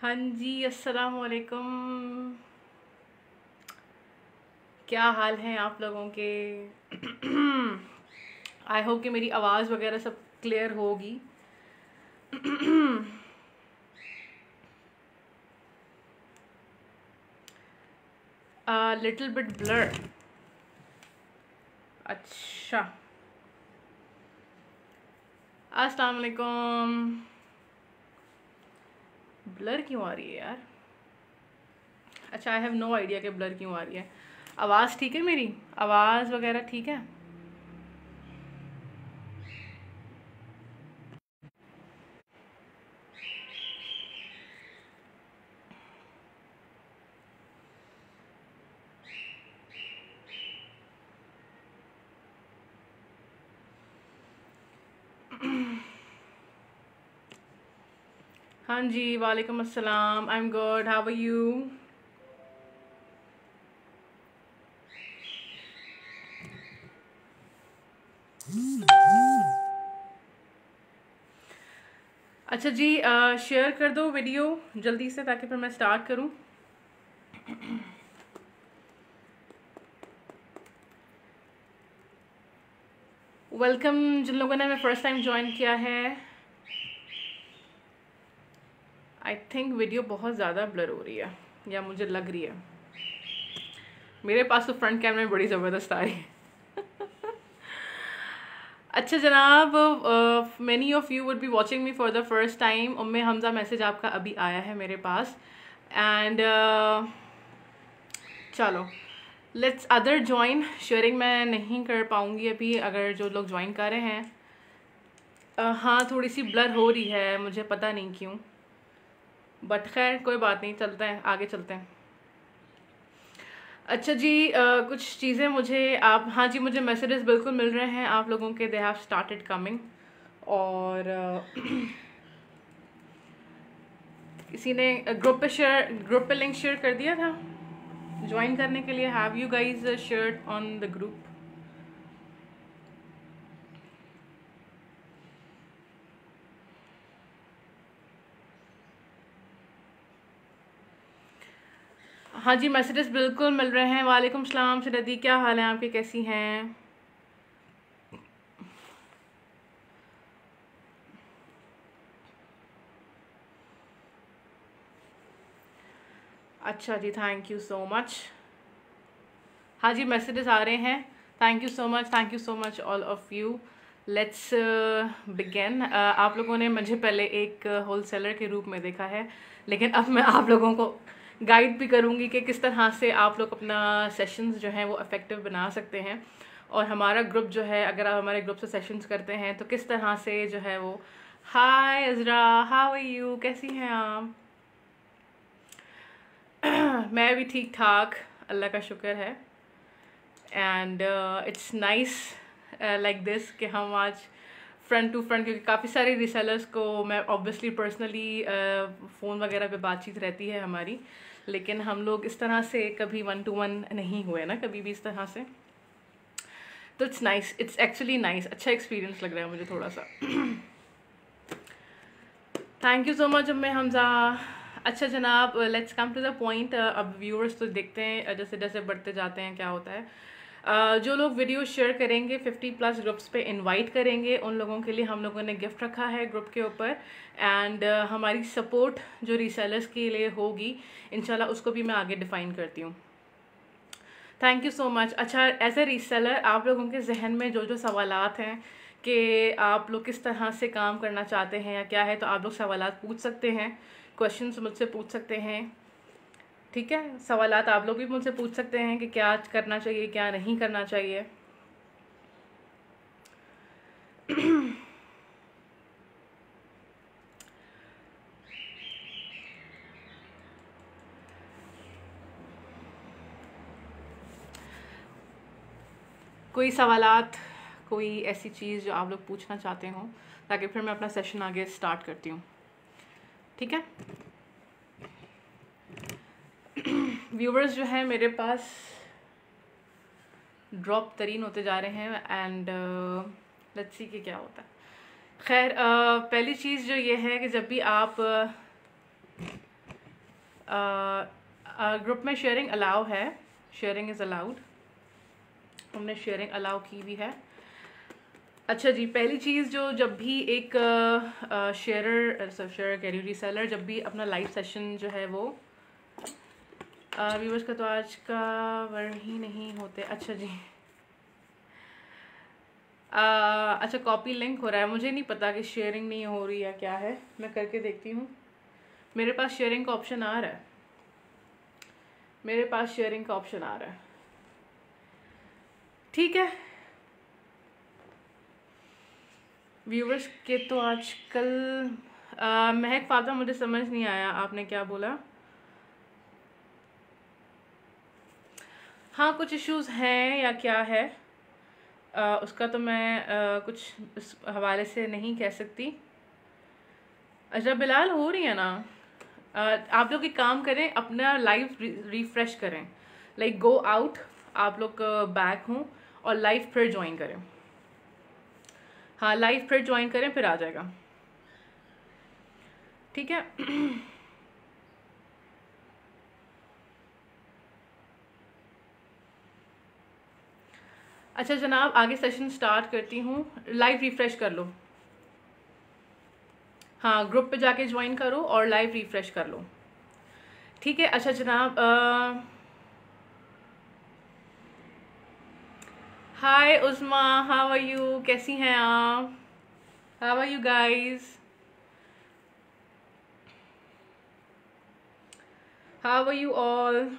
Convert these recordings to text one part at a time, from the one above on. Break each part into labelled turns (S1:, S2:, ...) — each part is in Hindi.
S1: हाँ जी, अस्सलाम वालेकुम। क्या हाल हैं आप लोगों के? आई होप कि मेरी आवाज़ वगैरह सब क्लियर होगी। Little bit blur. अच्छा, अस्सलाम वालेकुम। ब्लर क्यों आ रही है यार? अच्छा, आई हैव नो आइडिया कि ब्लर क्यों आ रही है। आवाज़ ठीक है मेरी? आवाज़ वगैरह ठीक है? हाँ जी, वालेकुम अस्सलाम। I am good, how are you? अच्छा जी, शेयर कर दो वीडियो जल्दी से ताकि फिर मैं स्टार्ट करूं। वेलकम जिन लोगों ने मैं फ़र्स्ट टाइम ज्वाइन किया है। आई थिंक वीडियो बहुत ज़्यादा ब्लर हो रही है या मुझे लग रही है। मेरे पास तो फ्रंट कैमरा में बड़ी ज़बरदस्त आ रही है। अच्छा जनाब, many of you would be watching me for the first time. Umme Hamza message आपका अभी आया है मेरे पास एंड चलो लेट्स अदर ज्वाइन। शेयरिंग मैं नहीं कर पाऊँगी अभी, अगर जो लोग ज्वाइन कर रहे हैं। हाँ, थोड़ी सी ब्लर हो रही है, मुझे पता नहीं क्यों, बट खैर कोई बात नहीं, चलते हैं आगे चलते हैं। अच्छा जी, कुछ चीज़ें मुझे आप, हाँ जी, मुझे मैसेजेस बिल्कुल मिल रहे हैं आप लोगों के, दे हैव स्टार्टेड कमिंग। और किसी ने ग्रुप पे लिंक शेयर कर दिया था ज्वाइन करने के लिए। Have you guys shared on the group? हाँ जी, मैसेजेस बिल्कुल मिल रहे हैं। वालेकुम सलाम सनदी, क्या हाल है आपके, कैसी हैं? अच्छा जी, थैंक यू सो मच। हाँ जी, मैसेजेस आ रहे हैं। Thank you so much all of you. Let's begin. आप लोगों ने मुझे पहले एक होलसेलर के रूप में देखा है, लेकिन अब मैं आप लोगों को गाइड भी करूँगी कि किस तरह से आप लोग अपना सेशंस जो हैं वो इफ़ेक्टिव बना सकते हैं। और हमारा ग्रुप जो है, अगर आप हमारे ग्रुप से सेशंस करते हैं तो किस तरह से जो है वो। हाय इज़रा, हाउ आर यू, कैसी हैं आप? मैं भी ठीक ठाक, अल्लाह का शुक्र है। And it's nice like this कि हम आज फ्रंट टू फ्रंट, क्योंकि काफ़ी सारे रिसेलर्स को मैं ऑब्वियसली पर्सनली फ़ोन वगैरह पे बातचीत रहती है हमारी, लेकिन हम लोग इस तरह से कभी वन टू वन नहीं हुए ना कभी भी इस तरह से। तो it's nice, it's actually nice, अच्छा एक्सपीरियंस लग रहा है मुझे थोड़ा सा। Thank you so much Umme Hamza. अच्छा जनाब, let's come to the point. अब व्यूअर्स तो देखते हैं जैसे जैसे बढ़ते जाते हैं क्या होता है। जो लोग वीडियो शेयर करेंगे 50+ ग्रुप्स पे इनवाइट करेंगे, उन लोगों के लिए हम लोगों ने गिफ्ट रखा है ग्रुप के ऊपर। एंड हमारी सपोर्ट जो रीसेलर्स के लिए होगी इंशाल्लाह उसको भी मैं आगे डिफ़ाइन करती हूँ। Thank you so much. अच्छा, एज ए रीसेलर आप लोगों के जहन में जो जो सवालात हैं कि आप लोग किस तरह से काम करना चाहते हैं या क्या है, तो आप लोग सवालात पूछ सकते हैं, क्वेश्चंस मुझसे पूछ सकते हैं। ठीक है, सवालात आप लोग भी मुझसे पूछ सकते हैं कि क्या करना चाहिए क्या नहीं करना चाहिए। कोई सवालात, कोई ऐसी चीज़ जो आप लोग पूछना चाहते हो, ताकि फिर मैं अपना सेशन आगे स्टार्ट करती हूँ। ठीक है व्यूवर्स जो है मेरे पास ड्रॉप तरीन होते जा रहे हैं एंड लेट्स सी कि क्या होता है। खैर, पहली चीज़ जो ये है कि जब भी आप ग्रुप में शेयरिंग अलाउ है, शेयरिंग इज़ अलाउड, हमने शेयरिंग अलाउ की भी है। अच्छा जी, पहली चीज़ जो जब भी एक शेयरर कह रही हूँ, रीसेलर जब भी अपना लाइव सेशन जो है वो व्यूवर्स का तो आज का वर ही नहीं होते। अच्छा जी, अच्छा कॉपी लिंक हो रहा है, मुझे नहीं पता कि शेयरिंग नहीं हो रही है क्या है, मैं करके देखती हूँ। मेरे पास शेयरिंग का ऑप्शन आ रहा है, मेरे पास शेयरिंग का ऑप्शन आ रहा है, ठीक है। व्यूवर्स के तो आजकल महक फातिमा, मुझे समझ नहीं आया आपने क्या बोला। हाँ कुछ इश्यूज हैं या क्या है, उसका तो मैं कुछ इस हवाले से नहीं कह सकती। अच्छा बिलाल, हो रही है ना, आप लोग एक काम करें, अपना लाइव रिफ्रेश करें, लाइक गो आउट, आप लोग बैक हों और लाइव फिर ज्वाइन करें। हाँ लाइव फिर ज्वाइन करें, फिर आ जाएगा, ठीक है। अच्छा जनाब, आगे सेशन स्टार्ट करती हूँ, लाइव रिफ्रेश कर लो। हाँ ग्रुप पे जाके ज्वाइन करो और लाइव रिफ्रेश कर लो, ठीक है। अच्छा जनाब, hi Usma, how are you, कैसी हैं आप, how are you guys, how are you all.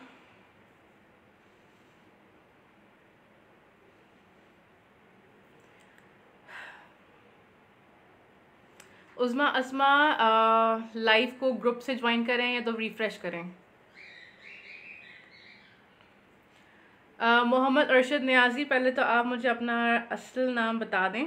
S1: Usma Asma, live को ग्रुप से ज्वाइन करें या तो रिफ्रेश करें। मोहम्मद अरशद नियाजी, पहले तो आप मुझे अपना असल नाम बता दें।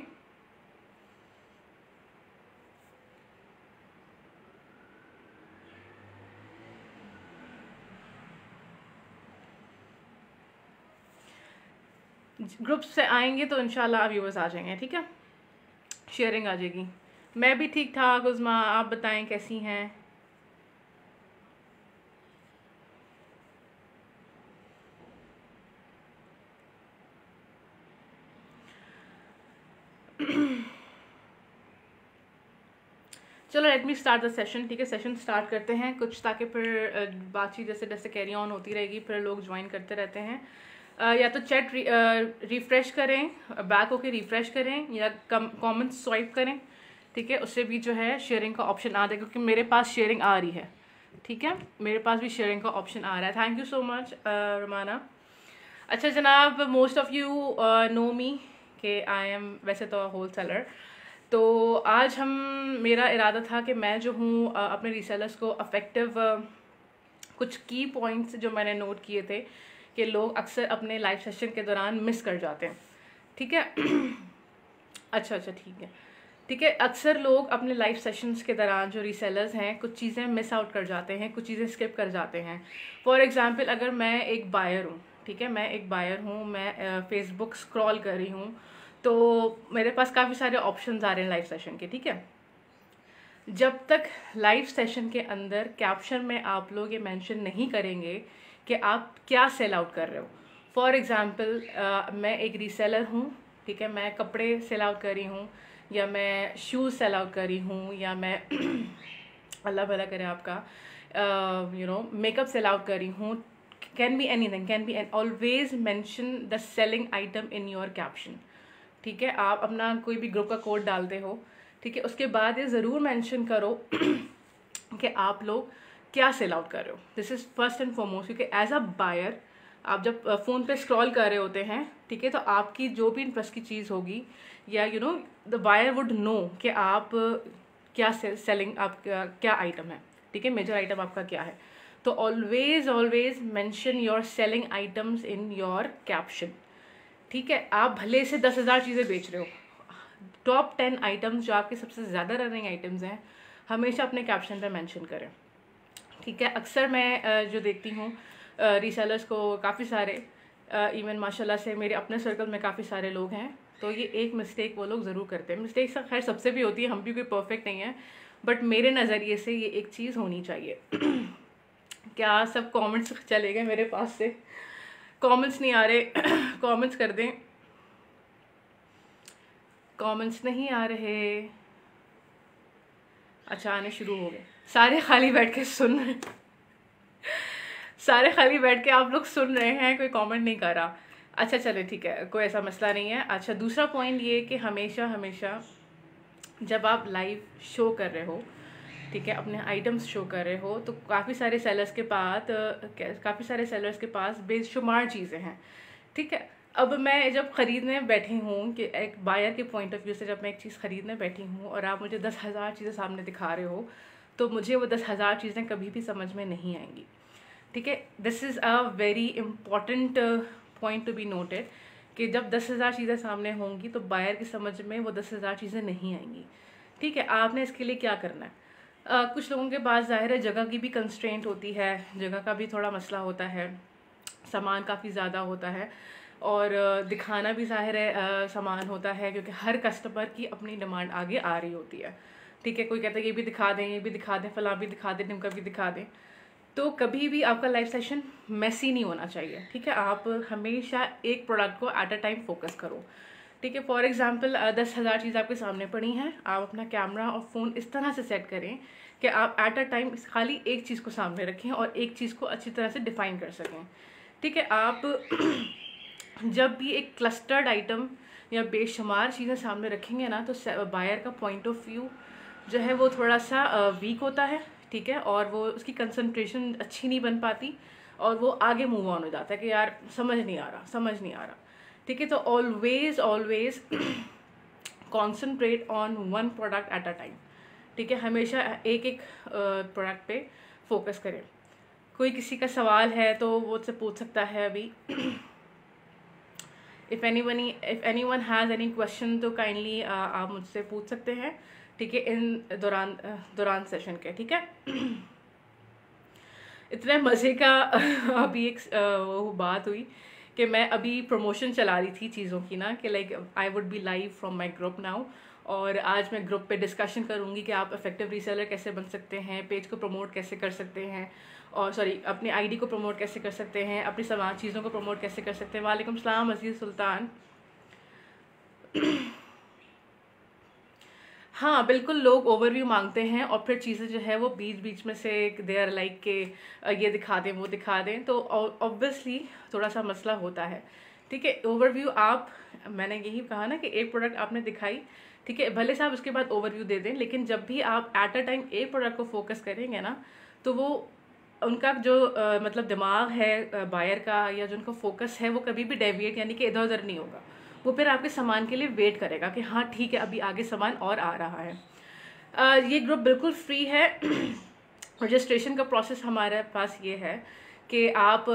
S1: ग्रुप से आएंगे तो इंशाल्लाह व्यूवर्स आ जाएंगे, ठीक है, शेयरिंग आ जाएगी। मैं भी ठीक ठाक उस्मा, आप बताएं कैसी हैं। चलो let me start the session, ठीक है, सेशन स्टार्ट करते हैं कुछ, ताकि फिर बातचीत जैसे जैसे कैरी ऑन होती रहेगी, फिर लोग ज्वाइन करते रहते हैं। या तो चैट रिफ्रेश करें, बैक होके रिफ्रेश करें, या कमेंट स्वाइप करें, ठीक है, उससे भी जो है शेयरिंग का ऑप्शन आ जाएगा, क्योंकि मेरे पास शेयरिंग आ रही है, ठीक है, मेरे पास भी शेयरिंग का ऑप्शन आ रहा है। थैंक यू सो मच रमाना। अच्छा जनाब, मोस्ट ऑफ़ यू नो मी कि आई एम वैसे तो होल सेलर, तो आज हम, मेरा इरादा था कि मैं जो हूँ अपने रीसेलर्स को अफेक्टिव कुछ की पॉइंट्स जो मैंने नोट किए थे कि लोग अक्सर अपने लाइव सेशन के दौरान मिस कर जाते हैं, ठीक है। अच्छा ठीक है, ठीक है, अक्सर लोग अपने लाइव सेशंस के दौरान जो रीसेलर्स हैं कुछ चीज़ें मिस आउट कर जाते हैं, कुछ चीज़ें स्किप कर जाते हैं। फॉर एग्ज़ाम्पल, अगर मैं एक बायर हूँ, ठीक है, मैं एक बायर हूँ, मैं फेसबुक स्क्रॉल कर रही हूँ, तो मेरे पास काफ़ी सारे ऑप्शंस आ रहे हैं लाइव सेशन के, ठीक है। जब तक लाइव सेशन के अंदर कैप्शन में आप लोग ये मेंशन नहीं करेंगे कि आप क्या सेल आउट कर रहे हो। फॉर एग्ज़ाम्पल, मैं एक रीसेलर हूँ, ठीक है, मैं कपड़े सेल आउट कर रही हूँ, या मैं शूज़ सेल आउट कर रही हूँ, या मैं अल्लाह भला करे आपका मेकअप सेल आउट कर रही हूँ, can be anything, can be always mention the selling item in your caption, ठीक है। आप अपना कोई भी ग्रुप का कोड डालते हो, ठीक है, उसके बाद ये ज़रूर मेंशन करो कि आप लोग क्या सेल आउट कर रहे हो। This is first and foremost, क्योंकि एज अ बायर आप जब फ़ोन पे स्क्रॉल कर रहे होते हैं, ठीक है, तो आपकी जो भी इंटरेस्ट की चीज़ होगी, या द बायर वुड नो कि आप क्या सेलिंग, आप क्या आइटम है, ठीक है, मेजर आइटम आपका क्या है। तो always mention your selling items in your caption, ठीक है। आप भले से 10,000 चीज़ें बेच रहे हो, टॉप 10 आइटम्स जो आपके सबसे ज़्यादा रनिंग आइटम्स हैं हमेशा अपने कैप्शन पे मेंशन करें, ठीक है। अक्सर मैं जो देखती हूँ रीसेलर्स को, काफ़ी सारे इवन माशाल्लाह से मेरे अपने सर्कल में काफ़ी सारे लोग हैं, तो ये एक मिस्टेक वो लोग ज़रूर करते हैं। मिस्टेक खैर सबसे भी होती है, हम भी कोई परफेक्ट नहीं है, बट मेरे नज़रिए से ये एक चीज़ होनी चाहिए क्या सब कमेंट्स चले गए मेरे पास से? कमेंट्स नहीं आ रहे। कमेंट्स कर दें। कमेंट्स नहीं आ रहे। अच्छा, आने शुरू हो गए। सारे खाली बैठ के सुन रहे। सारे खाली बैठ के आप लोग सुन रहे हैं, कोई कमेंट नहीं कर रहा। अच्छा चले, ठीक है, कोई ऐसा मसला नहीं है। अच्छा, दूसरा पॉइंट ये कि हमेशा हमेशा जब आप लाइव शो कर रहे हो, ठीक है, अपने आइटम्स शो कर रहे हो, तो काफ़ी सारे सेलर्स के पास बेशुमार चीज़ें हैं, ठीक है। अब मैं जब ख़रीदने बैठी हूँ, कि एक बायर के पॉइंट ऑफ व्यू से जब मैं एक चीज़ ख़रीदने बैठी हूँ और आप मुझे 10,000 चीज़ें सामने दिखा रहे हो, तो मुझे वो 10,000 चीज़ें कभी भी समझ में नहीं आएंगी, ठीक है। This is a very important point to be noted कि जब 10,000 चीज़ें सामने होंगी तो बायर की समझ में वो 10,000 चीज़ें नहीं आएंगी, ठीक है। आपने इसके लिए क्या करना है? कुछ लोगों के पास ज़ाहिर है जगह की भी कंस्ट्रेंट होती है, जगह का भी थोड़ा मसला होता है, सामान काफ़ी ज़्यादा होता है, और दिखाना भी ज़ाहिर है सामान होता है, क्योंकि हर कस्टमर की अपनी डिमांड आगे आ रही होती है, ठीक है। कोई कहता है ये भी दिखा दें, ये भी दिखा दें, फलां भी दिखा दें, ढिमका भी दिखा दें। तो कभी भी आपका लाइव सेशन मैसी नहीं होना चाहिए, ठीक है। आप हमेशा एक प्रोडक्ट को एट अ टाइम फोकस करो, ठीक है। फॉर एग्जांपल 10,000 चीज़ आपके सामने पड़ी हैं, आप अपना कैमरा और फ़ोन इस तरह से सेट करें कि आप एट अ टाइम खाली एक चीज़ को सामने रखें और एक चीज़ को अच्छी तरह से डिफ़ाइन कर सकें, ठीक है। आप जब भी एक क्लस्टर्ड आइटम या बेशुमार चीज़ें सामने रखेंगे ना, तो बायर का पॉइंट ऑफ व्यू जो है वो थोड़ा सा वीक होता है, ठीक है, और वो उसकी कंसंट्रेशन अच्छी नहीं बन पाती, और वो आगे मूव ऑन हो जाता है कि यार समझ नहीं आ रहा, ठीक है। तो always concentrate on one product at a time, ठीक है। हमेशा एक एक प्रोडक्ट पे फोकस करें। कोई किसी का सवाल है तो वो उससे पूछ सकता है अभी। If anyone has any question तो काइंडली आप मुझसे पूछ सकते हैं, ठीक है, इन दौरान सेशन के, ठीक है। इतने मज़े का अभी एक वो बात हुई कि मैं अभी प्रमोशन चला रही थी चीज़ों की ना, कि like I would be live from my group now, और आज मैं ग्रुप पे डिस्कशन करूँगी कि आप इफेक्टिव रीसेलर कैसे बन सकते हैं, पेज को प्रमोट कैसे कर सकते हैं, और अपनी आईडी को प्रमोट कैसे कर सकते हैं, अपनी सामान चीज़ों को प्रमोट कैसे कर सकते हैं। वालेकुम सलाम अजीज़ सुल्तान। हाँ बिल्कुल, लोग ओवरव्यू मांगते हैं और फिर चीज़ें जो है वो बीच बीच में से दे आर लाइक के ये दिखा दें वो दिखा दें, तो ऑब्वियसली थोड़ा सा मसला होता है, ठीक है। ओवरव्यू मैंने यही कहा ना कि एक प्रोडक्ट आपने दिखाई, ठीक है, भले से आप उसके बाद ओवरव्यू दे दें, लेकिन जब भी आप एट अ टाइम एक प्रोडक्ट को फोकस करेंगे ना, तो वो उनका जो मतलब दिमाग है बायर का, या जो उनका फोकस है, वो कभी भी डेविएट यानी कि इधर उधर नहीं होगा। वो फिर आपके सामान के लिए वेट करेगा कि हाँ ठीक है अभी आगे सामान और आ रहा है। ये ग्रुप बिल्कुल फ्री है। रजिस्ट्रेशन का प्रोसेस हमारे पास ये है कि आप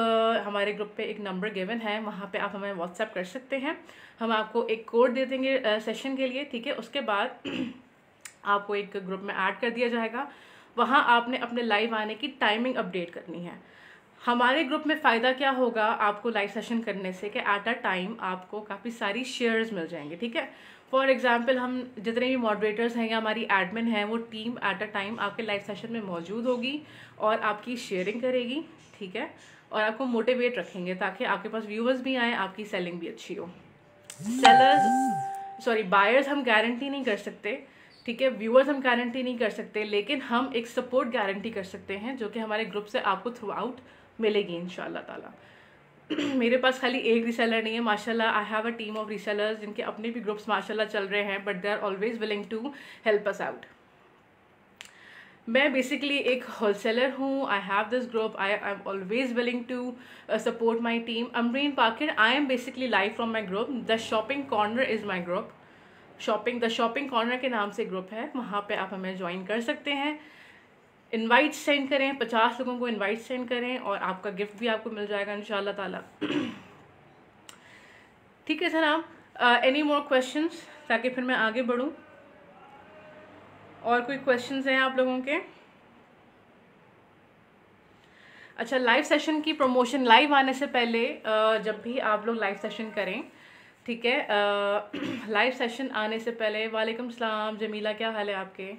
S1: हमारे ग्रुप पे एक नंबर गिवन है, वहाँ पे आप हमें व्हाट्सएप कर सकते हैं। हम आपको एक कोड दे देंगे सेशन के लिए, ठीक है। उसके बाद आपको एक ग्रुप में ऐड कर दिया जाएगा। वहाँ आपने अपने लाइव आने की टाइमिंग अपडेट करनी है। हमारे ग्रुप में फ़ायदा क्या होगा आपको लाइव सेशन करने से, कि एट अ टाइम आपको काफ़ी सारी शेयर्स मिल जाएंगे, ठीक है। फॉर एग्जांपल हम जितने भी मॉडरेटर्स हैं या हमारी एडमिन है, वो टीम एट अ टाइम आपके लाइव सेशन में मौजूद होगी और आपकी शेयरिंग करेगी, ठीक है, और आपको मोटिवेट रखेंगे ताकि आपके पास व्यूअर्स भी आएँ, आपकी सेलिंग भी अच्छी हो। बायर्स हम गारंटी नहीं कर सकते, ठीक है, व्यूअर्स हम गारंटी नहीं कर सकते, लेकिन हम एक सपोर्ट गारंटी कर सकते हैं जो कि हमारे ग्रुप से आपको थ्रू आउट मिलेगी इंशाल्लाह ताला। मेरे पास खाली एक रीसेलर नहीं है माशाल्लाह, I have a team of resellers जिनके अपने भी ग्रुप्स माशाल्लाह चल रहे हैं, but they are always willing to help us out. मैं बेसिकली एक होलसेलर हूँ। I have this group, I am always willing to support my team. Amreen Pakir, I am basically live from my group. The shopping corner is my group. The shopping corner के नाम से ग्रुप है, वहाँ पे आप हमें ज्वाइन कर सकते हैं। इनवाइट सेंड करें, 50 लोगों को इनवाइट सेंड करें और आपका गिफ्ट भी आपको मिल जाएगा इंशाल्लाह ताला। ठीक है जनाब, एनी मोर क्वेश्चंस ताकि फिर मैं आगे बढ़ूं? और कोई क्वेश्चंस हैं आप लोगों के? अच्छा, लाइव सेशन की प्रमोशन, लाइव आने से पहले जब भी आप लोग लाइव सेशन करें, ठीक है, लाइव सेशन आने से पहले, वालेकुम सलाम जमीला, क्या हाल है आपके?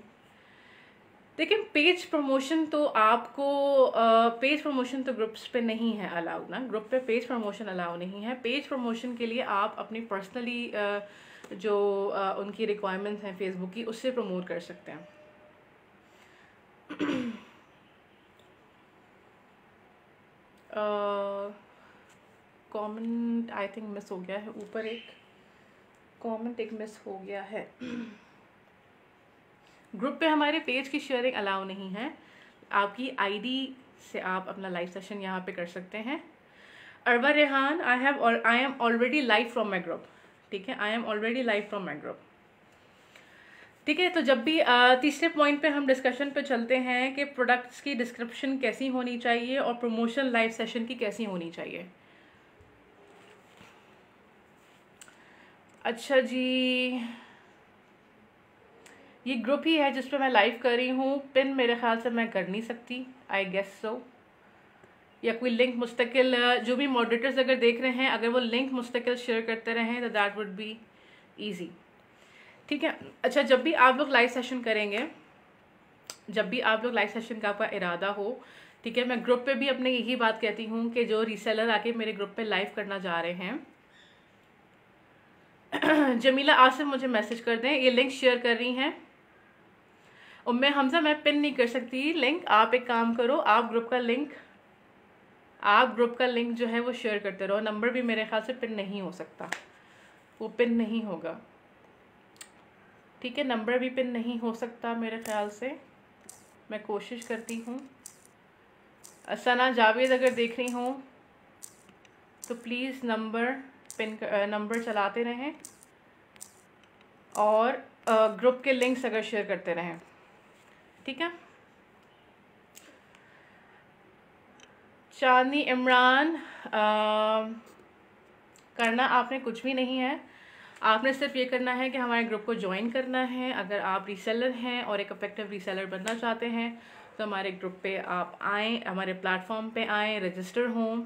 S1: देखिए पेज प्रमोशन तो आपको पेज प्रमोशन तो ग्रुप्स पे नहीं है अलाउड ना, ग्रुप पे पेज प्रमोशन अलाउ नहीं है। पेज प्रमोशन के लिए आप अपनी पर्सनली जो उनकी रिक्वायरमेंट्स हैं फेसबुक की, उससे प्रमोट कर सकते हैं। कमेंट आई थिंक मिस हो गया है, ऊपर एक कमेंट एक मिस हो गया है। ग्रुप पे हमारे पेज की शेयरिंग अलाउ नहीं है। आपकी आईडी से आप अपना लाइव सेशन यहाँ पे कर सकते हैं। अरबा Rehan, I am already live from my group. ठीक है, I am already live from my group. ठीक है, तो जब भी तीसरे पॉइंट पे हम डिस्कशन पे चलते हैं कि प्रोडक्ट्स की डिस्क्रिप्शन कैसी होनी चाहिए और प्रमोशन लाइव सेशन की कैसी होनी चाहिए। अच्छा जी, ये ग्रुप ही है जिस पे मैं लाइव कर रही हूँ। पिन मेरे ख्याल से मैं कर नहीं सकती, आई गेस सो, या कोई लिंक मुस्तकिल, जो भी मॉडरेटर्स अगर देख रहे हैं, अगर वो लिंक मुस्तकिल शेयर करते रहें तो दैट वुड बी ईजी। ठीक है, अच्छा जब भी आप लोग लाइव सेशन करेंगे, जब भी आप लोग लाइव सेशन का आपका इरादा हो, ठीक है, मैं ग्रुप पे भी अपने यही बात कहती हूँ कि जो रीसेलर आके मेरे ग्रुप पे लाइव करना जा रहे हैं, जमीला आसिफ मुझे मैसेज कर दें, ये लिंक शेयर कर रही हैं। उम्मे हमजा, मैं पिन नहीं कर सकती लिंक, आप एक काम करो, आप ग्रुप का लिंक जो है वो शेयर करते रहो। नंबर भी मेरे ख्याल से पिन नहीं हो सकता, वो पिन नहीं होगा। ठीक है, नंबर भी पिन नहीं हो सकता मेरे ख्याल से, मैं कोशिश करती हूँ। सना जावेद अगर देख रही हूँ तो प्लीज़ नंबर चलाते रहें और ग्रुप के लिंक्स अगर शेयर करते रहें। ठीक है, चांदनी इमरान, करना आपने कुछ भी नहीं है, आपने सिर्फ ये करना है कि हमारे ग्रुप को ज्वाइन करना है। अगर आप रीसेलर हैं और एक इफेक्टिव रीसेलर बनना चाहते हैं तो हमारे ग्रुप पे आप आएँ, हमारे प्लेटफॉर्म पे आएँ, रजिस्टर हों।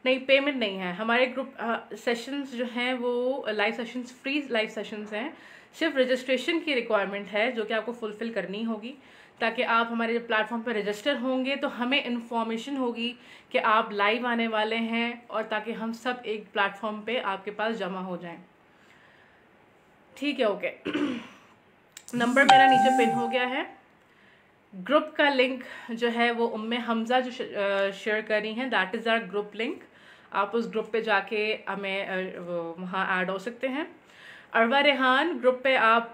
S1: नहीं, पेमेंट नहीं है। हमारे ग्रुप सेशंस जो हैं वो live sessions, free live sessions हैं। सिर्फ रजिस्ट्रेशन की रिक्वायरमेंट है जो कि आपको फुलफ़िल करनी होगी, ताकि आप हमारे प्लेटफॉर्म पर रजिस्टर होंगे तो हमें इन्फॉर्मेशन होगी कि आप लाइव आने वाले हैं, और ताकि हम सब एक प्लेटफॉर्म पे आपके पास जमा हो जाएं। ठीक है, ओके। नंबर मेरा नीचे पिन हो गया है। ग्रुप का लिंक जो है वो उम्मे हमजा जो शेयर कर रही हैं, that is our group link. आप उस ग्रुप पे जाके हमें वहाँ ऐड हो सकते हैं। अरबा रेहान, ग्रुप पे आप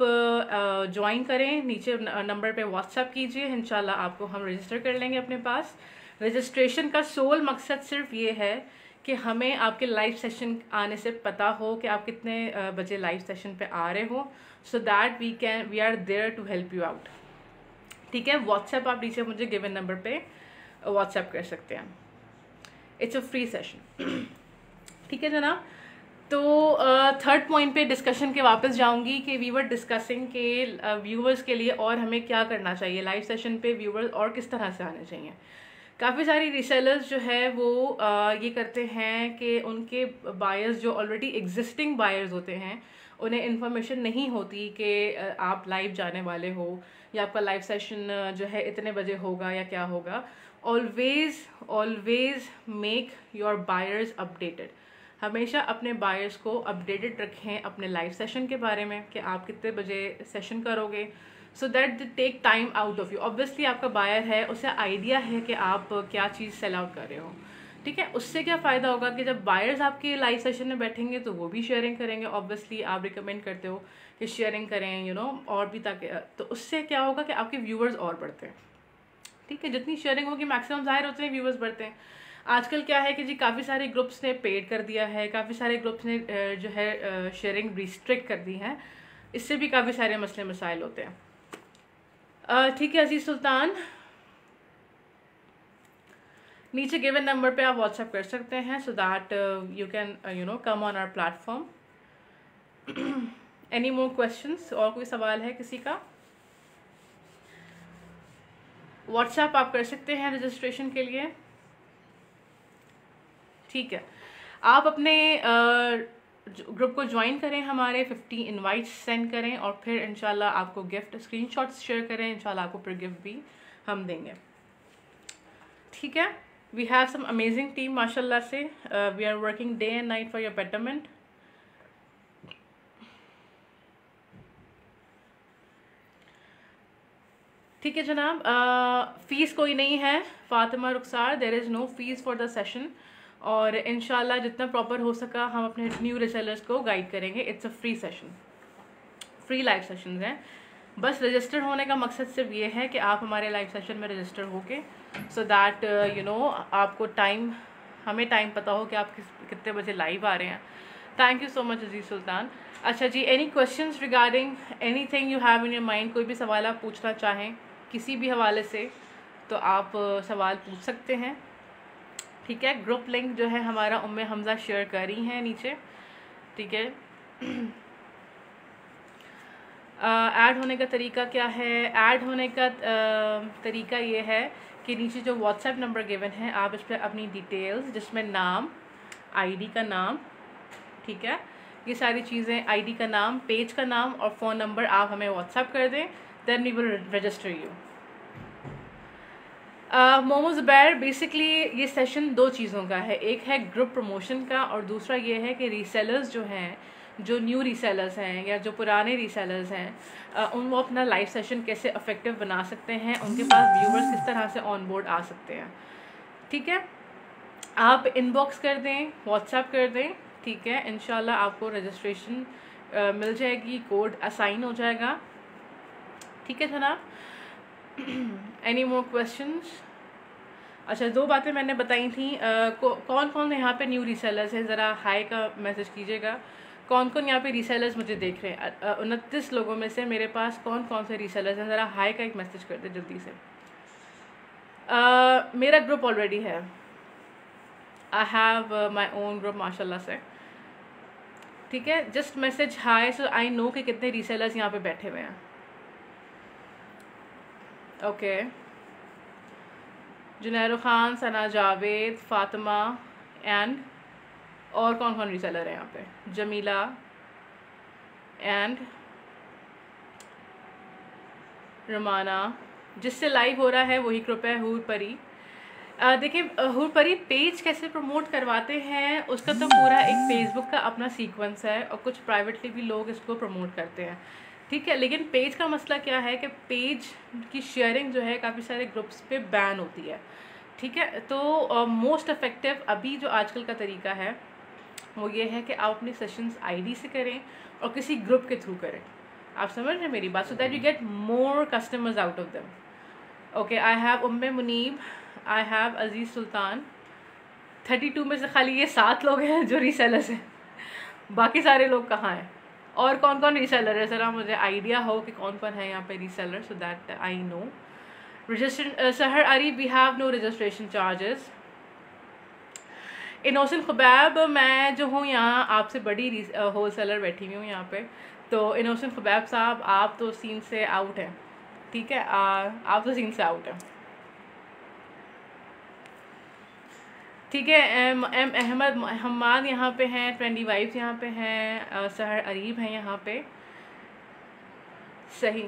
S1: ज्वाइन करें, नीचे नंबर पे व्हाट्सएप कीजिए, इंशाल्लाह आपको हम रजिस्टर कर लेंगे अपने पास। रजिस्ट्रेशन का सोल मकसद सिर्फ ये है कि हमें आपके लाइव सेशन आने से पता हो कि आप कितने बजे लाइव सेशन पे आ रहे हो, so that we are there to help you out. ठीक है, व्हाट्सएप आप नीचे मुझे गिवन नंबर पे व्हाट्सएप कर सकते हैं। It's a free session. ठीक है जनाब, तो थर्ड पॉइंट पे डिस्कशन के वापस जाऊंगी कि वी वर डिस्कसिंग के व्यूवर्स के लिए और हमें क्या करना चाहिए लाइव सेशन पे, व्यूवर्स और किस तरह से आने चाहिए। काफ़ी सारी रीसेलर्स जो है वो ये करते हैं कि उनके बायर्स जो ऑलरेडी एग्जिस्टिंग बायर्स होते हैं उन्हें इन्फॉर्मेशन नहीं होती कि आप लाइव जाने वाले हो या आपका लाइव सेशन जो है इतने बजे होगा या क्या होगा। Always make your buyers updated. हमेशा अपने बायर्स को अपडेटेड रखें अपने लाइव सेशन के बारे में कि आप कितने बजे सेशन करोगे, so that they take time out of you. Obviously आपका बायर है, उसे आइडिया है कि आप क्या चीज़ सेल आउट कर रहे हो। ठीक है, उससे क्या फ़ायदा होगा कि जब बायर्स आपके लाइव सेशन में बैठेंगे तो वो भी शेयरिंग करेंगे। ऑब्वियसली आप रिकमेंड करते हो कि शेयरिंग करें, यू नो, और भी, ताकि तो उससे क्या होगा कि आपके व्यूवर्स और बढ़ते हैं। ठीक है, जितनी शेयरिंग होगी मैक्सिमम ज़ाहिर होते हैं व्यूवर्स बढ़ते हैं। आजकल क्या है कि जी काफ़ी सारे ग्रुप्स ने पेड कर दिया है, काफ़ी सारे ग्रुप्स ने जो है शेयरिंग रिस्ट्रिक्ट कर दी है, इससे भी काफ़ी सारे मसले मसाइल होते हैं। ठीक है अजीज सुल्तान, नीचे गिवन नंबर पे आप व्हाट्सएप कर सकते हैं so that you can you know come on our platform. Any more questions? और कोई सवाल है किसी का? व्हाट्सएप आप कर सकते हैं रजिस्ट्रेशन के लिए। ठीक है, आप अपने ग्रुप को ज्वाइन करें, हमारे 50 इनवाइट्स सेंड करें और फिर इंशाल्लाह आपको गिफ्ट स्क्रीनशॉट्स शेयर करें, इंशाल्लाह आपको फिर गिफ्ट भी हम देंगे। ठीक है, we have some amazing team माशाल्लाह से, we are working day and night for your betterment. ठीक है जनाब, फ़ीस कोई नहीं है Fatima Rukhsar, there is no fees for the session, और इंशाल्लाह जितना प्रॉपर हो सका हम अपने न्यू रिसेलर्स को गाइड करेंगे। It's a free session, free live sessions हैं। बस रजिस्टर होने का मकसद सिर्फ ये है कि आप हमारे लाइव सेशन में रजिस्टर होके, सो दैट यू नो आपको टाइम, हमें टाइम पता हो कि आप कितने बजे लाइव आ रहे हैं। Thank you so much Aziz Sultan. अच्छा जी, any questions regarding anything you have in your mind, कोई भी सवाल आप पूछना चाहें किसी भी हवाले से तो आप सवाल पूछ सकते हैं। ठीक है, ग्रुप लिंक जो है हमारा उम्मे हमज़ा शेयर कर रही हैं नीचे। ठीक है, ऐड होने का तरीका क्या है? ऐड होने का तरीका ये है कि नीचे जो व्हाट्सएप नंबर गिवन है, आप इस पर अपनी डिटेल्स जिसमें नाम, आईडी का नाम, ठीक है, ये सारी चीज़ें, आईडी का नाम, पेज का नाम और फ़ोन नंबर आप हमें व्हाट्सएप कर दें, then we will register you. Momo Zubair, basically ये सेशन दो चीज़ों का है, एक है ग्रुप प्रमोशन का और दूसरा ये है कि रीसेलर्स जो हैं, जो न्यू रीसेलर्स हैं या जो पुराने रीसेलर्स हैं, उन वो अपना लाइव सेशन कैसे इफेक्टिव बना सकते हैं, उनके पास व्यूवर्स किस तरह से ऑन बोर्ड आ सकते हैं। ठीक है, आप इनबॉक्स कर दें, व्हाट्सएप कर दें, ठीक है, इंशाल्लाह आपको रजिस्ट्रेशन मिल जाएगी, कोड असाइन हो जाएगा। ठीक है जनाब, एनी मोर क्वेश्चंस? अच्छा, दो बातें मैंने बताई थी, कौन कौन यहाँ पे न्यू रीसेलर्स हैं, ज़रा हाई का मैसेज कीजिएगा। कौन कौन यहाँ पे रीसेलर्स मुझे देख रहे हैं? 29 लोगों में से मेरे पास कौन कौन से रीसेलर्स हैं, ज़रा हाई का एक मैसेज कर दे जल्दी से। मेरा ग्रुप ऑलरेडी है, I have my own group माशाल्लाह से। ठीक है, just message high so I no कि कितने रीसेलर्स यहाँ पे बैठे हुए हैं। Okay, जुनैर Khan, Sana Javed, Fatima and और कौन कौन रीसेलर है यहाँ पे? जमीला एंड रमाना। जिससे लाइव हो रहा है वही ग्रुप है हूर परी। देखिए हूर परी पेज कैसे प्रमोट करवाते हैं उसका तो पूरा एक फेसबुक का अपना सीक्वेंस है और कुछ प्राइवेटली भी लोग इसको प्रमोट करते हैं। ठीक है, लेकिन पेज का मसला क्या है कि पेज की शेयरिंग जो है काफ़ी सारे ग्रुप्स पे बैन होती है। ठीक है, तो मोस्ट इफेक्टिव अभी जो आजकल का तरीका है वो ये है कि आप अपनी सेशंस आईडी से करें और किसी ग्रुप के थ्रू करें। आप समझ रहे हैं मेरी बात? So that you get more customers out of them. Okay, I have Umme Munib, I have Aziz Sultan. 32 में से खाली ये 7 लोग हैं जो रीसेलर्स हैं, बाकी सारे लोग कहाँ हैं? और कौन कौन रीसेलर है, ज़रा मुझे आइडिया हो कि कौन कौन है यहाँ पे reseller, so that I know. Registration Sehar Ari, we have no registration charges. Innocent Khubaib, मैं जो हूँ यहाँ आपसे बड़ी होल सेलर बैठी हुई हूँ यहाँ पे, तो इनोसेंट खुबैब साहब आप तो सीन से आउट हैं। ठीक है, आप तो सीन से आउट हैं। ठीक है, एम अहमद हम्माद यहाँ पे हैं, 20 वाइफ्स यहाँ पे हैं, सहर अरीब हैं यहाँ पे। सही,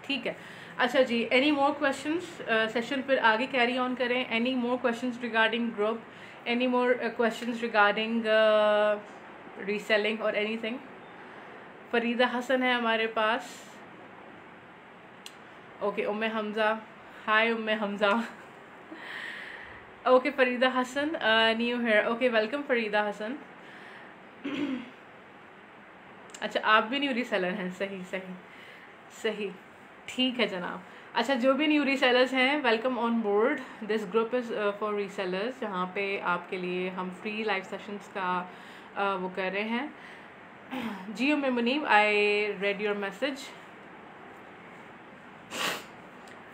S1: ठीक है। अच्छा जी, एनी मोर क्वेश्चंस? सेशन फिर आगे कैरी ऑन करें। Any more questions regarding group, any more questions regarding reselling और एनीथिंग? फरीदा हसन है हमारे पास। Okay, Umme Hamza, hi Umme Hamza. Okay Farida Hasan, new here. Okay, welcome Farida Hasan. अच्छा, आप भी न्यू रीसेलर हैं? सही सही सही, ठीक है जनाब। अच्छा, जो भी न्यू रीसेलर्स हैं, welcome on board. This group is for resellers, जहाँ पे आपके लिए हम फ्री लाइव सेशंस का वो कर रहे हैं। जी Umme Munib, I read your message.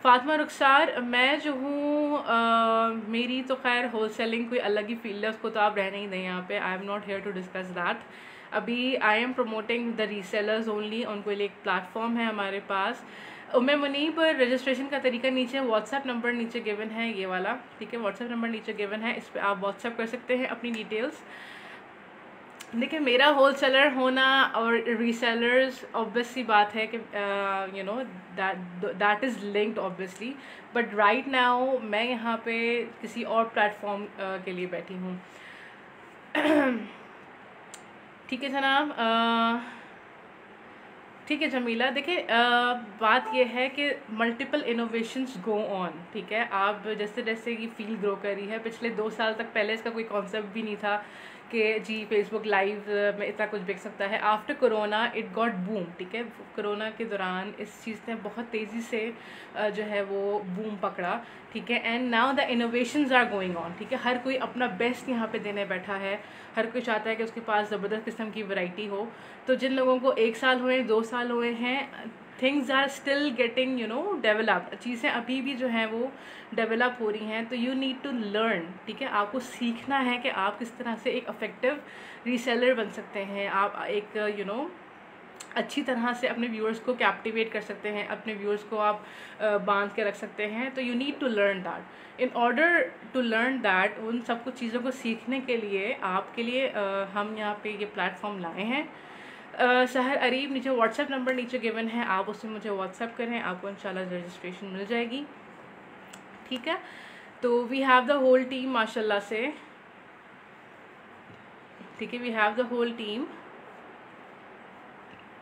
S1: Fatima Rukhsar, मैं जो हूँ मेरी तो खैर होल सेलिंग कोई अलग ही फील्ड है, उसको तो आप रहने ही दें यहाँ पे। I am not here to discuss that. अभी I am promoting the resellers only, उनको लिए एक प्लेटफॉर्म है हमारे पास उम्मे मनी पर। रजिस्ट्रेशन का तरीका नीचे व्हाट्सएप नंबर नीचे गिवन है, ये वाला, ठीक है, व्हाट्सएप नंबर नीचे गिवन है, इस पर आप व्हाट्सएप कर सकते हैं अपनी डिटेल्स। देखिए मेरा होलसेलर होना और रीसेलर्स ऑब्वियस सी बात है कि you know that is linked obviously, but right now मैं यहाँ पे किसी और प्लेटफॉर्म के लिए बैठी हूँ। ठीक है जनाब, ठीक है जमीला। देखिए बात यह है कि मल्टीपल इनोवेशंस गो ऑन, ठीक है। आप जैसे जैसे ये फील्ड ग्रो करी है, पिछले 2 साल तक पहले इसका कोई कॉन्सेप्ट भी नहीं था कि जी फेसबुक लाइव में इतना कुछ बिक सकता है। After corona it got boom, ठीक है। कोरोना के दौरान इस चीज़ ने बहुत तेज़ी से जो है वो बूम पकड़ा, ठीक है। And now the innovations are going on, ठीक है। हर कोई अपना बेस्ट यहाँ पे देने बैठा है, हर कोई चाहता है कि उसके पास ज़बरदस्त किस्म की वैरायटी हो। तो जिन लोगों को 1 साल हुए, 2 साल हुए हैं, things are still getting develop, चीज़ें अभी भी जो हैं वो डेवलप हो रही हैं। तो यू नीड टू लर्न, ठीक है। आपको सीखना है कि आप किस तरह से एक इफेक्टिव रीसेलर बन सकते हैं, आप एक अच्छी तरह से अपने व्यूअर्स को कैप्टिवेट कर सकते हैं, अपने व्यूअर्स को आप बांध के रख सकते हैं। तो you need to learn that. In order to learn that, उन सब कुछ चीज़ों को सीखने के लिए आपके लिए हम यहाँ पे ये प्लेटफॉर्म लाए हैं। सहर अरीब, नीचे व्हाट्सएप नंबर नीचे गिवन है, आप उससे मुझे व्हाट्सएप करें, आपको इंशाल्लाह रजिस्ट्रेशन मिल जाएगी, ठीक है। तो we have the whole team माशाल्लाह से, ठीक है, we have the whole team.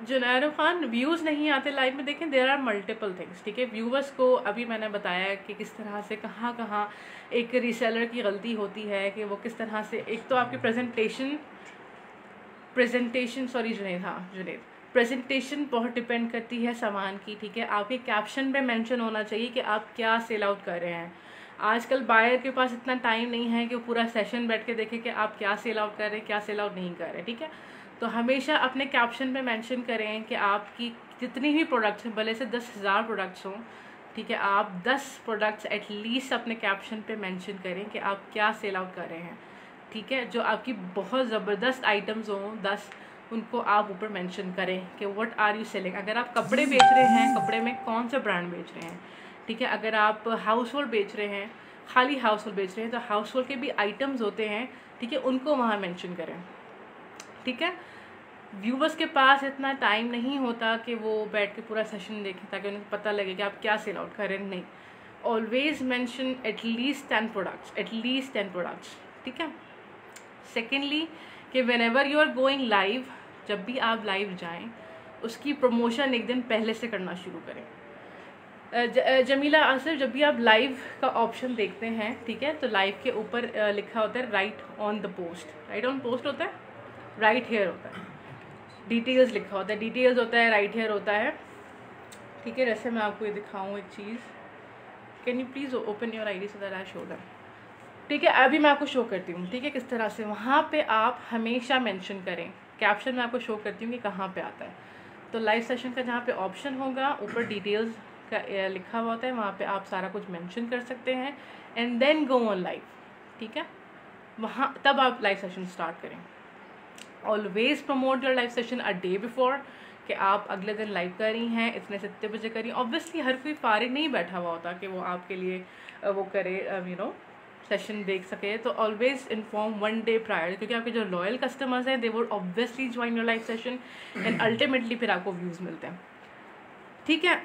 S1: Junair Khan, views नहीं आते लाइव में, देखें देयर आर मल्टीपल थिंग्स, ठीक है। व्यूवर्स को अभी मैंने बताया कि किस तरह से कहाँ कहाँ एक रीसेलर की गलती होती है कि वो किस तरह से, एक तो आपकी प्रेजेंटेशन सॉरी जुनैद, हाँ जुनैद, प्रेजेंटेशन बहुत डिपेंड करती है सामान की, ठीक है। आपके कैप्शन पे मेंशन होना चाहिए कि आप क्या सेल आउट कर रहे हैं। आजकल बायर के पास इतना टाइम नहीं है कि वो पूरा सेशन बैठ के देखे कि आप क्या सेल आउट कर रहे हैं, क्या सेल आउट नहीं कर रहे, ठीक है। तो हमेशा अपने कैप्शन पे मेंशन करें कि आपकी जितनी भी प्रोडक्ट्स हैं, भले से 10,000 प्रोडक्ट्स हों, ठीक है, आप 10 प्रोडक्ट्स एटलीस्ट अपने कैप्शन पे मेंशन करें कि आप क्या सेल आउट कर रहे हैं, ठीक है। जो आपकी बहुत ज़बरदस्त आइटम्स हों 10, उनको आप ऊपर मेंशन करें कि व्हाट आर यू सेलिंग। अगर आप कपड़े बेच रहे हैं, कपड़े में कौन सा ब्रांड बेच रहे हैं, ठीक है। अगर आप हाउस होल्ड बेच रहे हैं, खाली हाउस होल्ड बेच रहे हैं, तो हाउस होल्ड के भी आइटम्स होते हैं, ठीक है, उनको वहाँ मेंशन करें, ठीक है। व्यूवर्स के पास इतना टाइम नहीं होता कि वो बैठ के पूरा सेशन देखें ताकि उन्हें पता लगे कि आप क्या सेल आउट करें, नहीं। ऑलवेज मेंशन एटलीस्ट 10 प्रोडक्ट्स, ठीक है। सेकेंडली कि whenever you are going live, जब भी आप लाइव जाएं, उसकी प्रमोशन एक दिन पहले से करना शुरू करें। जमीला आसिफ, जब भी आप लाइव का ऑप्शन देखते हैं, ठीक है, तो लाइव के ऊपर लिखा होता है right on the post, right on post होता है, राइट हेयर होता है, डिटेल्स लिखा होता है, डिटेल्स होता है, राइट हेयर होता है, ठीक है। जैसे मैं आपको ये दिखाऊँ एक चीज़, can you please open your ID so that I show that, ठीक है। अभी मैं आपको शो करती हूँ, ठीक है, किस तरह से वहाँ पे आप हमेशा मेंशन करें। कैप्शन में आपको शो करती हूँ कि कहाँ पे आता है। तो लाइव सेशन का जहाँ पे ऑप्शन होगा, ऊपर डिटेल्स का लिखा हुआ होता है, वहाँ पे आप सारा कुछ मेंशन कर सकते हैं and then go on live, ठीक है। वहाँ तब आप लाइव सेशन स्टार्ट करें। Always promote your live session a day before, कि आप अगले दिन लाइव कर रही हैं, इतने से इतने बजे करी। ऑब्वियसली हर कोई फारिग नहीं बैठा हुआ होता कि वो आपके लिए वो करे, सेशन देख सके। तो ऑलवेज इन्फॉर्म 1 डे प्रायर, क्योंकि आपके जो लॉयल कस्टमर्स हैं they would obviously join your live session and ultimately फिर आपको व्यूज़ मिलते हैं, ठीक है।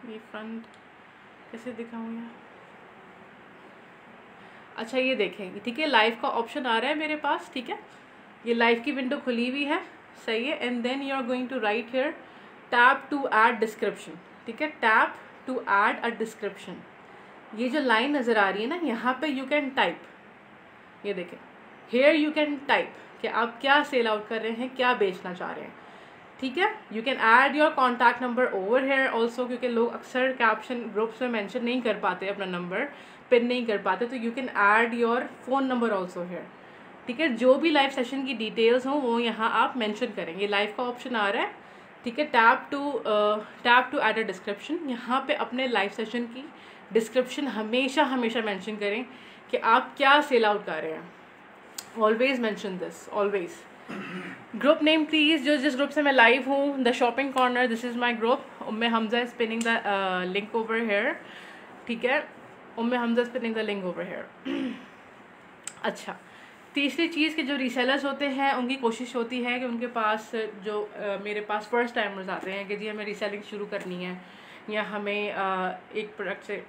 S1: ये फ्रंट कैसे दिखाऊँ यार, अच्छा ये देखें, ठीक है, लाइव का ऑप्शन आ रहा है मेरे पास, ठीक है। ये लाइव की विंडो खुली हुई है, सही है। And then you are going to right here tap to add description, ठीक है, tap to add a description. ये जो लाइन नज़र आ रही है ना, यहाँ पे यू कैन टाइप, ये देखें, हेयर यू कैन टाइप कि आप क्या सेल आउट कर रहे हैं, क्या बेचना चाह रहे हैं, ठीक है। You can add your contact number over here also, क्योंकि लोग अक्सर कैप्शन ग्रुप्स में मेंशन नहीं कर पाते, अपना नंबर पिन नहीं कर पाते, तो you can add your phone number also here, ठीक है। जो भी लाइव सेशन की डिटेल्स हों वो यहाँ आप मेंशन करेंगे। लाइव का ऑप्शन आ रहा है, ठीक है, tap to add a description. यहाँ पे अपने लाइव सेशन की डिस्क्रिप्शन हमेशा हमेशा मेंशन करें कि आप क्या सेल आउट कर रहे हैं। Always mention this, always. Group name please, जिस ग्रुप से मैं लाइव हूँ, the shopping corner, this is my group. Umme Hamza spinning the link over here, ठीक है। Umme Hamza spinning the link over here. अच्छा, तीसरी चीज़ कि जो रीसेलर्स होते हैं उनकी कोशिश होती है कि उनके पास जो मेरे पास फर्स्ट टाइमर्स आते हैं कि जी हमें रीसेलिंग शुरू करनी है या हमें एक प्रोडक्ट से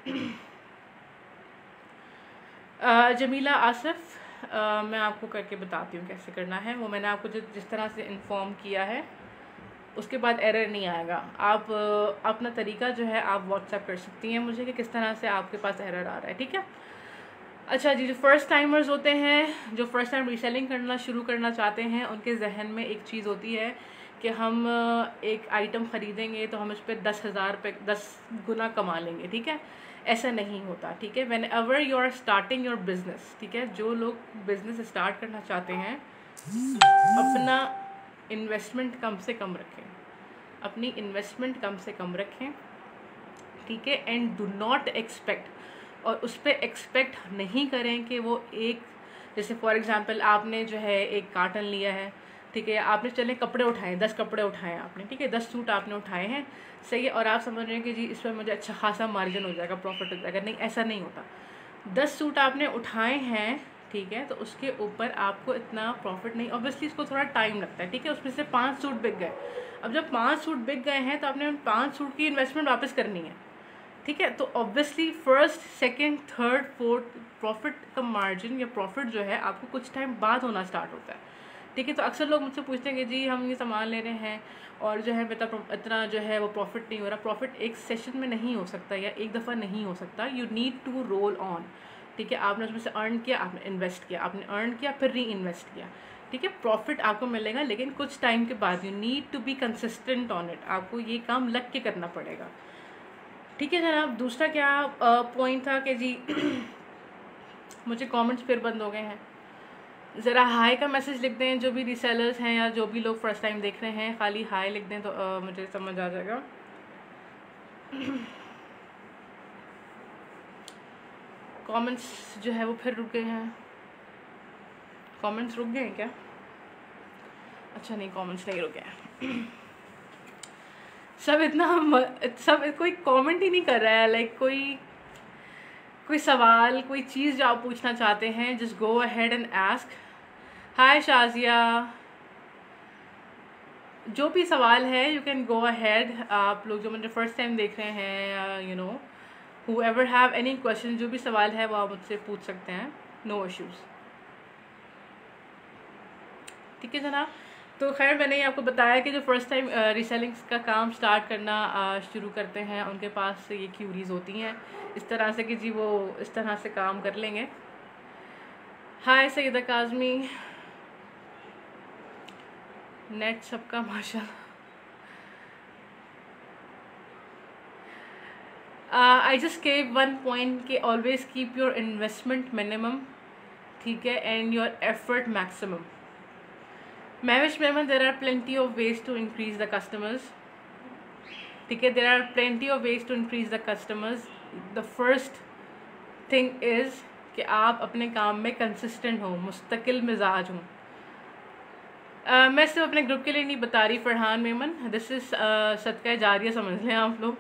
S1: जमीला आसिफ, मैं आपको करके बताती हूँ कैसे करना है। वो मैंने आपको जिस तरह से इन्फॉर्म किया है उसके बाद एरर नहीं आएगा। आप अपना तरीका जो है आप व्हाट्सएप कर सकती हैं मुझे कि किस तरह से आपके पास एरर आ रहा है, ठीक है। अच्छा जी, जो फर्स्ट टाइमर्स होते हैं, जो फर्स्ट टाइम रीसेलिंग करना शुरू करना चाहते हैं, उनके जहन में एक चीज़ होती है कि हम एक आइटम ख़रीदेंगे तो हम इस पर 10,000 पे 10 गुना कमा लेंगे, ठीक है। ऐसा नहीं होता, ठीक है। Whenever you are starting your business, ठीक है, जो लोग बिजनेस स्टार्ट करना चाहते हैं अपना इन्वेस्टमेंट कम से कम रखें, अपनी इन्वेस्टमेंट कम से कम रखें, ठीक है। एंड डू नॉट एक्सपेक्ट, और उस पर एक्सपेक्ट नहीं करें कि वो एक, जैसे फॉर एग्जांपल आपने जो है एक कार्टन लिया है, ठीक है, आपने चले कपड़े उठाए, 10 कपड़े उठाए आपने, ठीक है, 10 सूट आपने उठाए हैं, सही है, और आप समझ रहे हैं कि जी इस पर मुझे अच्छा खासा मार्जिन हो जाएगा, प्रॉफिट हो जाएगा। नहीं, ऐसा नहीं होता। 10 सूट आपने उठाए हैं, ठीक है, तो उसके ऊपर आपको इतना प्रॉफिट नहीं, ऑब्वियसली इसको थोड़ा टाइम लगता है, ठीक है। उसमें से 5 सूट बिक गए। अब जब 5 सूट बिक गए हैं तो आपने उन 5 सूट की इन्वेस्टमेंट वापस करनी है, ठीक है। तो obviously first, second, third, fourth profit का मार्जिन या प्रॉफिट जो है आपको कुछ टाइम बाद होना स्टार्ट होता है, ठीक है। तो अक्सर लोग मुझसे पूछते हैं कि जी हम ये सामान ले रहे हैं और जो है इतना जो है वो प्रॉफिट नहीं हो रहा। प्रॉफिट एक सेशन में नहीं हो सकता या एक दफ़ा नहीं हो सकता। You need to roll on, ठीक है। आपने उसमें से अर्न किया, आपने इन्वेस्ट किया, आपने अर्न किया, फिर री इन्वेस्ट किया, ठीक है। प्रॉफिट आपको मिलेगा लेकिन कुछ टाइम के बाद। You need to be consistent on it, आपको ये काम लग के करना पड़ेगा, ठीक है जनाब। दूसरा क्या पॉइंट था कि जी मुझे कमेंट्स फिर बंद हो गए हैं। ज़रा हाई का मैसेज लिख दें जो भी रीसेलर्स हैं या जो भी लोग फर्स्ट टाइम देख रहे हैं, खाली हाई लिख दें तो मुझे समझ आ जाएगा। कमेंट्स जो है वो फिर रुके हैं। कमेंट्स रुक गए हैं क्या? अच्छा नहीं, कमेंट्स नहीं रुके हैं। सब कोई कमेंट ही नहीं कर रहा है। लाइक कोई सवाल, कोई चीज़ जो आप पूछना चाहते हैं, just go ahead and ask. Hi Shazia, जो भी सवाल है यू कैन गो अहेड। आप लोग जो मुझे फर्स्ट टाइम देख रहे हैं, you know, whoever have any question, जो भी सवाल है वो आप मुझसे पूछ सकते हैं, नो इश्यूज़, ठीक है जनाब। तो खैर मैंने ये आपको बताया कि जो फर्स्ट टाइम रीसेलिंग का काम स्टार्ट करना शुरू करते हैं उनके पास ये क्यूरीज होती हैं इस तरह से कि जी वो इस तरह से काम कर लेंगे। हाय सईदा काज़मी, नेट सबका माशाल्लाह। I just gave one point कि always keep your investment minimum, ठीक है, and your effort maximum. Mavish Mehman, there are plenty of ways to increase the customers, ठीक है, there are plenty of ways to increase the customers. The first thing is कि आप अपने काम में कंसिस्टेंट हो, मुस्तकिल मिजाज हो। मैं सिर्फ अपने ग्रुप के लिए नहीं बता रही फरहान मेमन, दिस इज़ सदका जारिया समझ लें आप लोग,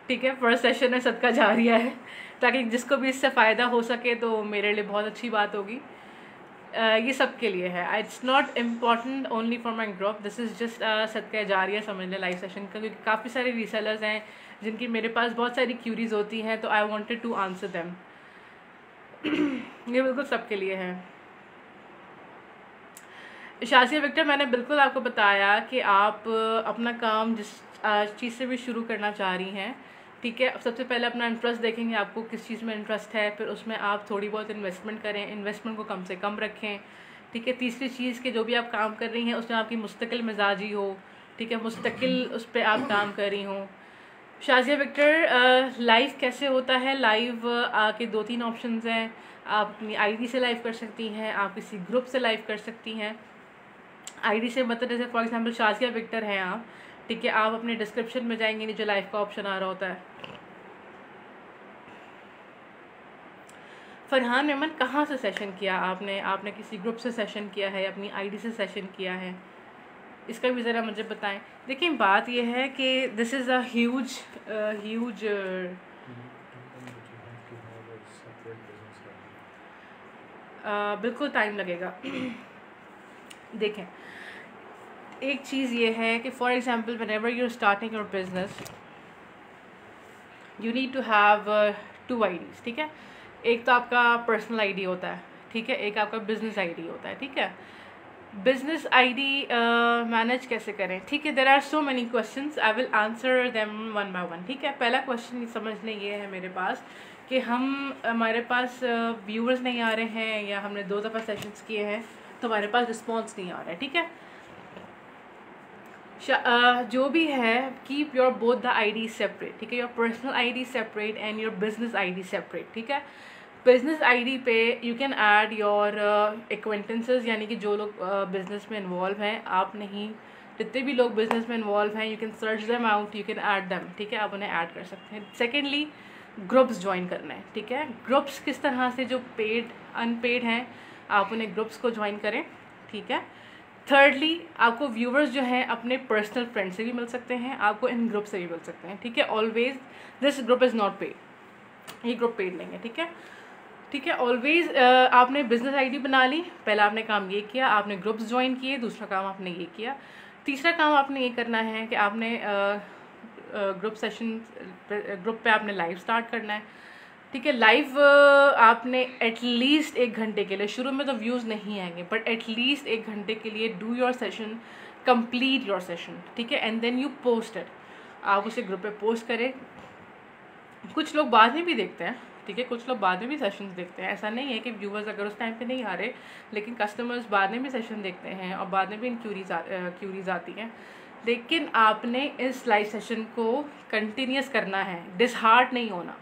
S1: ठीक है। फर्स्ट सेशन है, सदका जारिया है, ताकि जिसको भी इससे फ़ायदा हो सके तो मेरे लिए बहुत अच्छी बात होगी। ये सब के लिए है, it's not important only for my group, this is just सदका जारिया समझ लें लाइव सेशन का, क्योंकि काफ़ी सारे रीसेलर्स हैं जिनकी मेरे पास बहुत सारी क्यूरीज होती हैं, तो I wanted to answer them. ये बिल्कुल सबके लिए है। शाजिया विक्टर, मैंने बिल्कुल आपको बताया कि आप अपना काम जिस चीज़ से भी शुरू करना चाह रही हैं, ठीक है, सबसे पहले अपना इंटरेस्ट देखेंगे, आपको किस चीज़ में इंटरेस्ट है, फिर उसमें आप थोड़ी बहुत इन्वेस्टमेंट करें, इन्वेस्टमेंट को कम से कम रखें, ठीक है। तीसरी चीज़ कि जो भी आप काम कर रही हैं उसमें आपकी मुस्तकिल मिजाजी हो, ठीक है, मुस्तकिल उस पर आप काम कर रही हों। शाजिया विक्टर, लाइव कैसे होता है? लाइव के 2-3 ऑप्शंस हैं। आप अपनी आईडी से लाइव कर सकती हैं, आप किसी ग्रुप से लाइव कर सकती हैं। आईडी से मतलब जैसे फॉर एग्जांपल शाजिया विक्टर हैं आप, ठीक है, आप अपने डिस्क्रिप्शन में जाएंगे, नीचे लाइव का ऑप्शन आ रहा होता है, फरहान मेमन कहाँ से सेशन किया आपने? आपने किसी ग्रुप से सेशन किया है, अपनी आईडी से सेशन किया है? इसका भी ज़रा मुझे बताएं। देखिए बात यह है कि दिस इज़ अ ह्यूज बिल्कुल टाइम लगेगा। देखें, एक चीज़ ये है कि for example whenever you are starting your business you need to have 2 IDs, ठीक है। एक तो आपका पर्सनल आईडी होता है, ठीक है, एक आपका बिजनेस आईडी होता है, ठीक है। बिजनेस आईडी मैनेज कैसे करें? ठीक है, there are so many questions, I will answer them one by one, ठीक है। पहला क्वेश्चन समझने ये है मेरे पास कि हमारे पास व्यूअर्स नहीं आ रहे हैं या हमने 2 दफ़ा सेशंस किए हैं तो हमारे पास रिस्पॉन्स नहीं आ रहा है, ठीक है। जो भी है, keep your both the ID separate, ठीक है। Your personal ID separate and your business ID separate, ठीक है। बिजनेस आईडी पे you can add your acquaintances, यानी कि जो लोग बिजनेस में इन्वॉल्व हैं, आप नहीं, जितने भी लोग बिजनेस में इन्वॉल्व हैं, you can search them out, you can add them, ठीक है, आप उन्हें ऐड कर सकते हैं। सेकेंडली, ग्रुप्स ज्वाइन करना है, ठीक है। ग्रुप्स किस तरह से, जो पेड अनपेड हैं, आप उन्हें ग्रुप्स को ज्वाइन करें, ठीक है। थर्डली, आपको व्यूवर्स जो हैं अपने पर्सनल फ्रेंड से भी मिल सकते हैं, आपको इन ग्रुप से भी मिल सकते हैं, ठीक है। Always this group is not paid, ये ग्रुप पेड नहीं है, ठीक है, ठीक है। ऑलवेज आपने बिजनेस आईडी बना ली, पहला आपने काम ये किया, आपने ग्रुप्स ज्वाइन किए, दूसरा काम आपने ये किया, तीसरा काम आपने ये करना है कि आपने ग्रुप सेशन ग्रुप पे आपने लाइव स्टार्ट करना है, ठीक है। लाइव आपने एटलीस्ट 1 घंटे के लिए, शुरू में तो व्यूज़ नहीं आएंगे, बट एटलीस्ट 1 घंटे के लिए do your session, complete your session, ठीक है, and then you post it. आप उसे ग्रुप पे पोस्ट करें। कुछ लोग बाद में भी देखते हैं, ठीक है, कुछ लोग बाद में भी सेशंस देखते हैं। ऐसा नहीं है कि व्यूवर्स अगर उस टाइम पे नहीं आ रहे, लेकिन कस्टमर्स बाद में भी सेशन देखते हैं और बाद में भी क्यूरीज आती हैं। लेकिन आपने इस लाइव सेशन को कंटिन्यूस करना है, डिसहार्ट नहीं होना।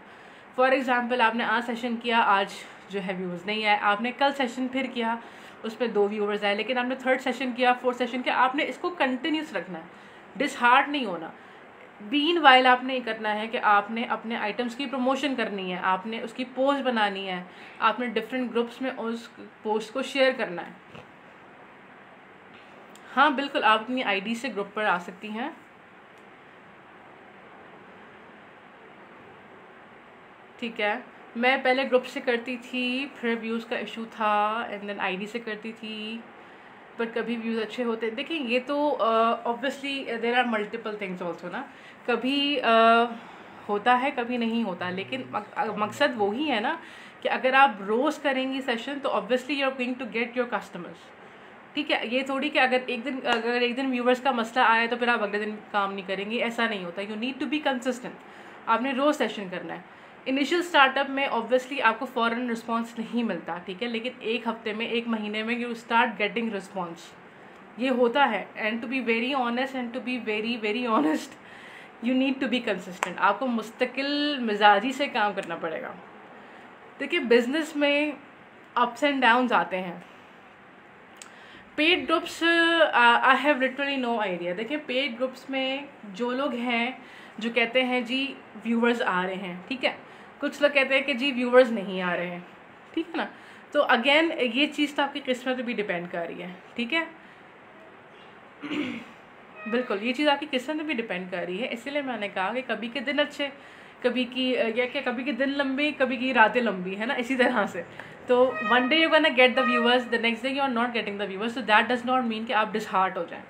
S1: फॉर एग्जांपल, आपने आज सेशन किया, आज जो है व्यूवर्स नहीं आए, आपने कल सेशन फिर किया, उस पर 2 व्यूवर्स आए, लेकिन आपने 3rd सेशन किया, 4th सेशन किया, आपने इसको कंटिन्यूस रखना है, डिसहार्ट नहीं होना। बीन वाइल आपने ये करना है कि आपने अपने आइटम्स की प्रमोशन करनी है, आपने उसकी पोस्ट बनानी है, आपने डिफरेंट ग्रुप्स में उस पोस्ट को शेयर करना है। हाँ बिल्कुल, आप अपनी आईडी से ग्रुप पर आ सकती हैं। ठीक है, मैं पहले ग्रुप से करती थी, फिर व्यूज़ का इशू था, एंड देन आईडी से करती थी, बट कभी व्यूज़ अच्छे होते। देखिए ये तो obviously there are multiple things also ना, कभी होता है कभी नहीं होता, लेकिन मकसद वही है ना कि अगर आप रोज़ करेंगी सेशन तो obviously you are going to get your customers, ठीक है। ये थोड़ी कि अगर एक दिन व्यूवर्स का मसला आया तो फिर आप अगले दिन काम नहीं करेंगी, ऐसा नहीं होता। You need to be consistent, आपने रोज़ सेशन करना है। इनिशियल स्टार्टअप में ऑब्वियसली आपको फ़ौरन रिस्पांस नहीं मिलता, ठीक है, लेकिन 1 हफ्ते में, 1 महीने में यू स्टार्ट गेटिंग रिस्पांस, ये होता है। And to be very honest and to be very very honest, you need to be consistent. आपको मुस्तकिल मिजाजी से काम करना पड़ेगा। देखिए बिजनेस में अप्स एंड डाउन्स आते हैं। Paid groups, I have literally no idea. देखिए पेड ग्रुप्स में जो लोग हैं जो कहते हैं जी व्यूवर्स आ रहे हैं, ठीक है, कुछ लोग कहते हैं कि जी व्यूवर्स नहीं आ रहे हैं, ठीक है ना। तो अगेन ये चीज़ तो आपकी किस्मत पे भी डिपेंड कर रही है, ठीक है। बिल्कुल ये चीज़ आपकी किस्मत पे भी डिपेंड कर रही है, इसीलिए मैंने कहा कि कभी के दिन अच्छे, कभी के दिन लंबे, कभी की रातें लंबी, है ना, इसी तरह से। तो one day you gonna get the viewers, the next day you are not getting the viewers, so that does not mean कि आप डिसहार्ट हो जाएं।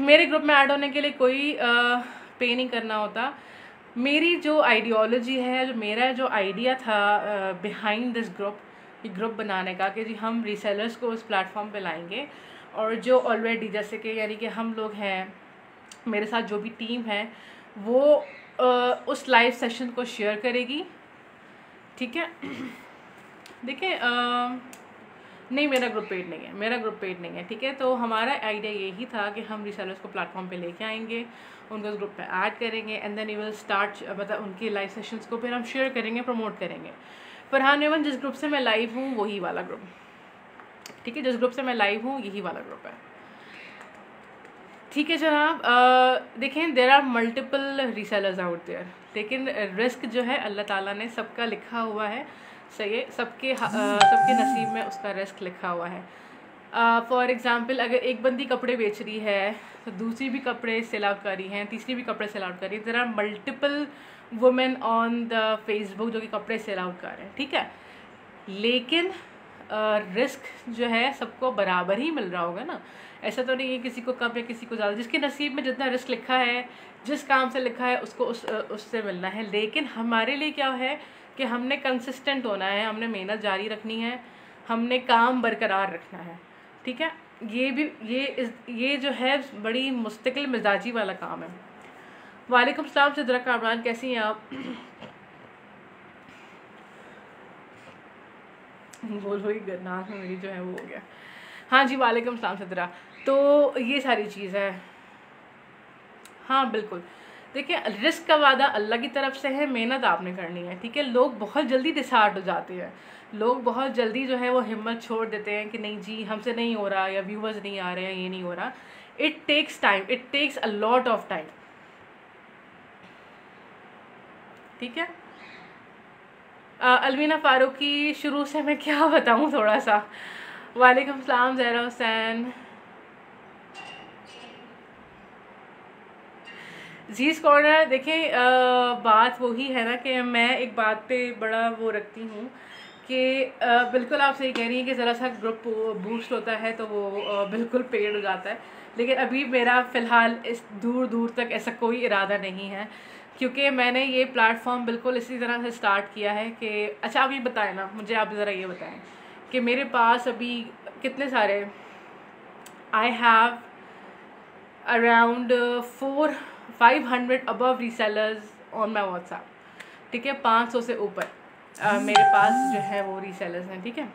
S1: मेरे ग्रुप में ऐड होने के लिए कोई पे नहीं करना होता। मेरी जो आइडियोलॉजी है, जो मेरा जो आइडिया था बिहाइंड दिस ग्रुप, ये ग्रुप बनाने का, कि जी हम रीसेलर्स को उस प्लेटफॉर्म पे लाएंगे, और जो ऑलरेडी जैसे कि यानी कि हम लोग हैं, मेरे साथ जो भी टीम है वो उस लाइव सेशन को शेयर करेगी, ठीक है। देखिए नहीं, मेरा ग्रुप पेड नहीं है, मेरा ग्रुप पेड नहीं है, ठीक है। तो हमारा आइडिया यही था कि हम रीसेलर्स को प्लेटफॉर्म पे लेके आएंगे, उनको उस ग्रुप पे ऐड करेंगे, and then we will start, मतलब उनकी लाइव सेशंस को फिर हम शेयर करेंगे, प्रमोट करेंगे। फरहान मेमन, जिस ग्रुप से मैं लाइव हूँ वही वाला ग्रुप, ठीक है, जिस ग्रुप से मैं लाइव हूँ यही वाला ग्रुप है, ठीक है जनाब। देखें there are multiple resellers out there, लेकिन रिस्क जो है अल्लाह ताला ने सबका लिखा हुआ है, सही है, सबके नसीब में उसका रिस्क लिखा हुआ है। फॉर एग्ज़ाम्पल, अगर एक बंदी कपड़े बेच रही है तो दूसरी भी कपड़े सेल आउट कर रही हैं, तीसरी भी कपड़े सेल आउट कर रही है। There are multiple women on the Facebook जो कि कपड़े सेल आउट कर रहे हैं, ठीक है। लेकिन रिस्क जो है सबको बराबर ही मिल रहा होगा ना। ऐसा तो नहीं है किसी को कम या किसी को ज़्यादा। जिसके नसीब में जितना रिस्क लिखा है, जिस काम से लिखा है, उसको उससे मिलना है। लेकिन हमारे लिए क्या है कि हमने कंसिस्टेंट होना है, हमने मेहनत जारी रखनी है, हमने काम बरकरार रखना है, ठीक है। ये जो है बड़ी मुस्तकिल मिजाजी वाला काम है। वालेकुम सलाम सिद्रा कामरान, कैसी हैं आप? बोल रही नाक में मेरी जो है वो हो गया। हाँ जी, वालेकुम सलाम सिद्रा। तो ये सारी चीज़ है। हाँ बिल्कुल, देखिए रिस्क का वादा अल्लाह की तरफ से है, मेहनत आपने करनी है, ठीक है। लोग बहुत जल्दी डिसहार्ट हो जाते हैं, लोग बहुत जल्दी जो है वो हिम्मत छोड़ देते हैं कि नहीं जी हमसे नहीं हो रहा, या व्यूवर्स नहीं आ रहे हैं, ये नहीं हो रहा। It takes time, it takes a lot of time, ठीक है। अलमीना फारूकी, शुरू से मैं क्या बताऊँ थोड़ा सा। वालेकुम सलाम ज़हरा हुसैन। जीज़ कॉर्नर, देखिए बात वही है ना कि मैं एक बात पे बड़ा वो रखती हूँ कि बिल्कुल आप सही कह रही हैं कि ज़रा सा ग्रुप बूस्ट होता है तो वो बिल्कुल पेड हो जाता है। लेकिन अभी मेरा फ़िलहाल इस दूर दूर तक ऐसा कोई इरादा नहीं है, क्योंकि मैंने ये प्लेटफॉर्म बिल्कुल इसी तरह से स्टार्ट किया है कि अच्छा आप ये बताएं ना, मुझे आप ज़रा ये बताएं कि मेरे पास अभी कितने सारे, I have around 500 above resellers on my WhatsApp, ठीक है। 500 से ऊपर मेरे पास जो है वो रीसेलर्स हैं, ठीक है।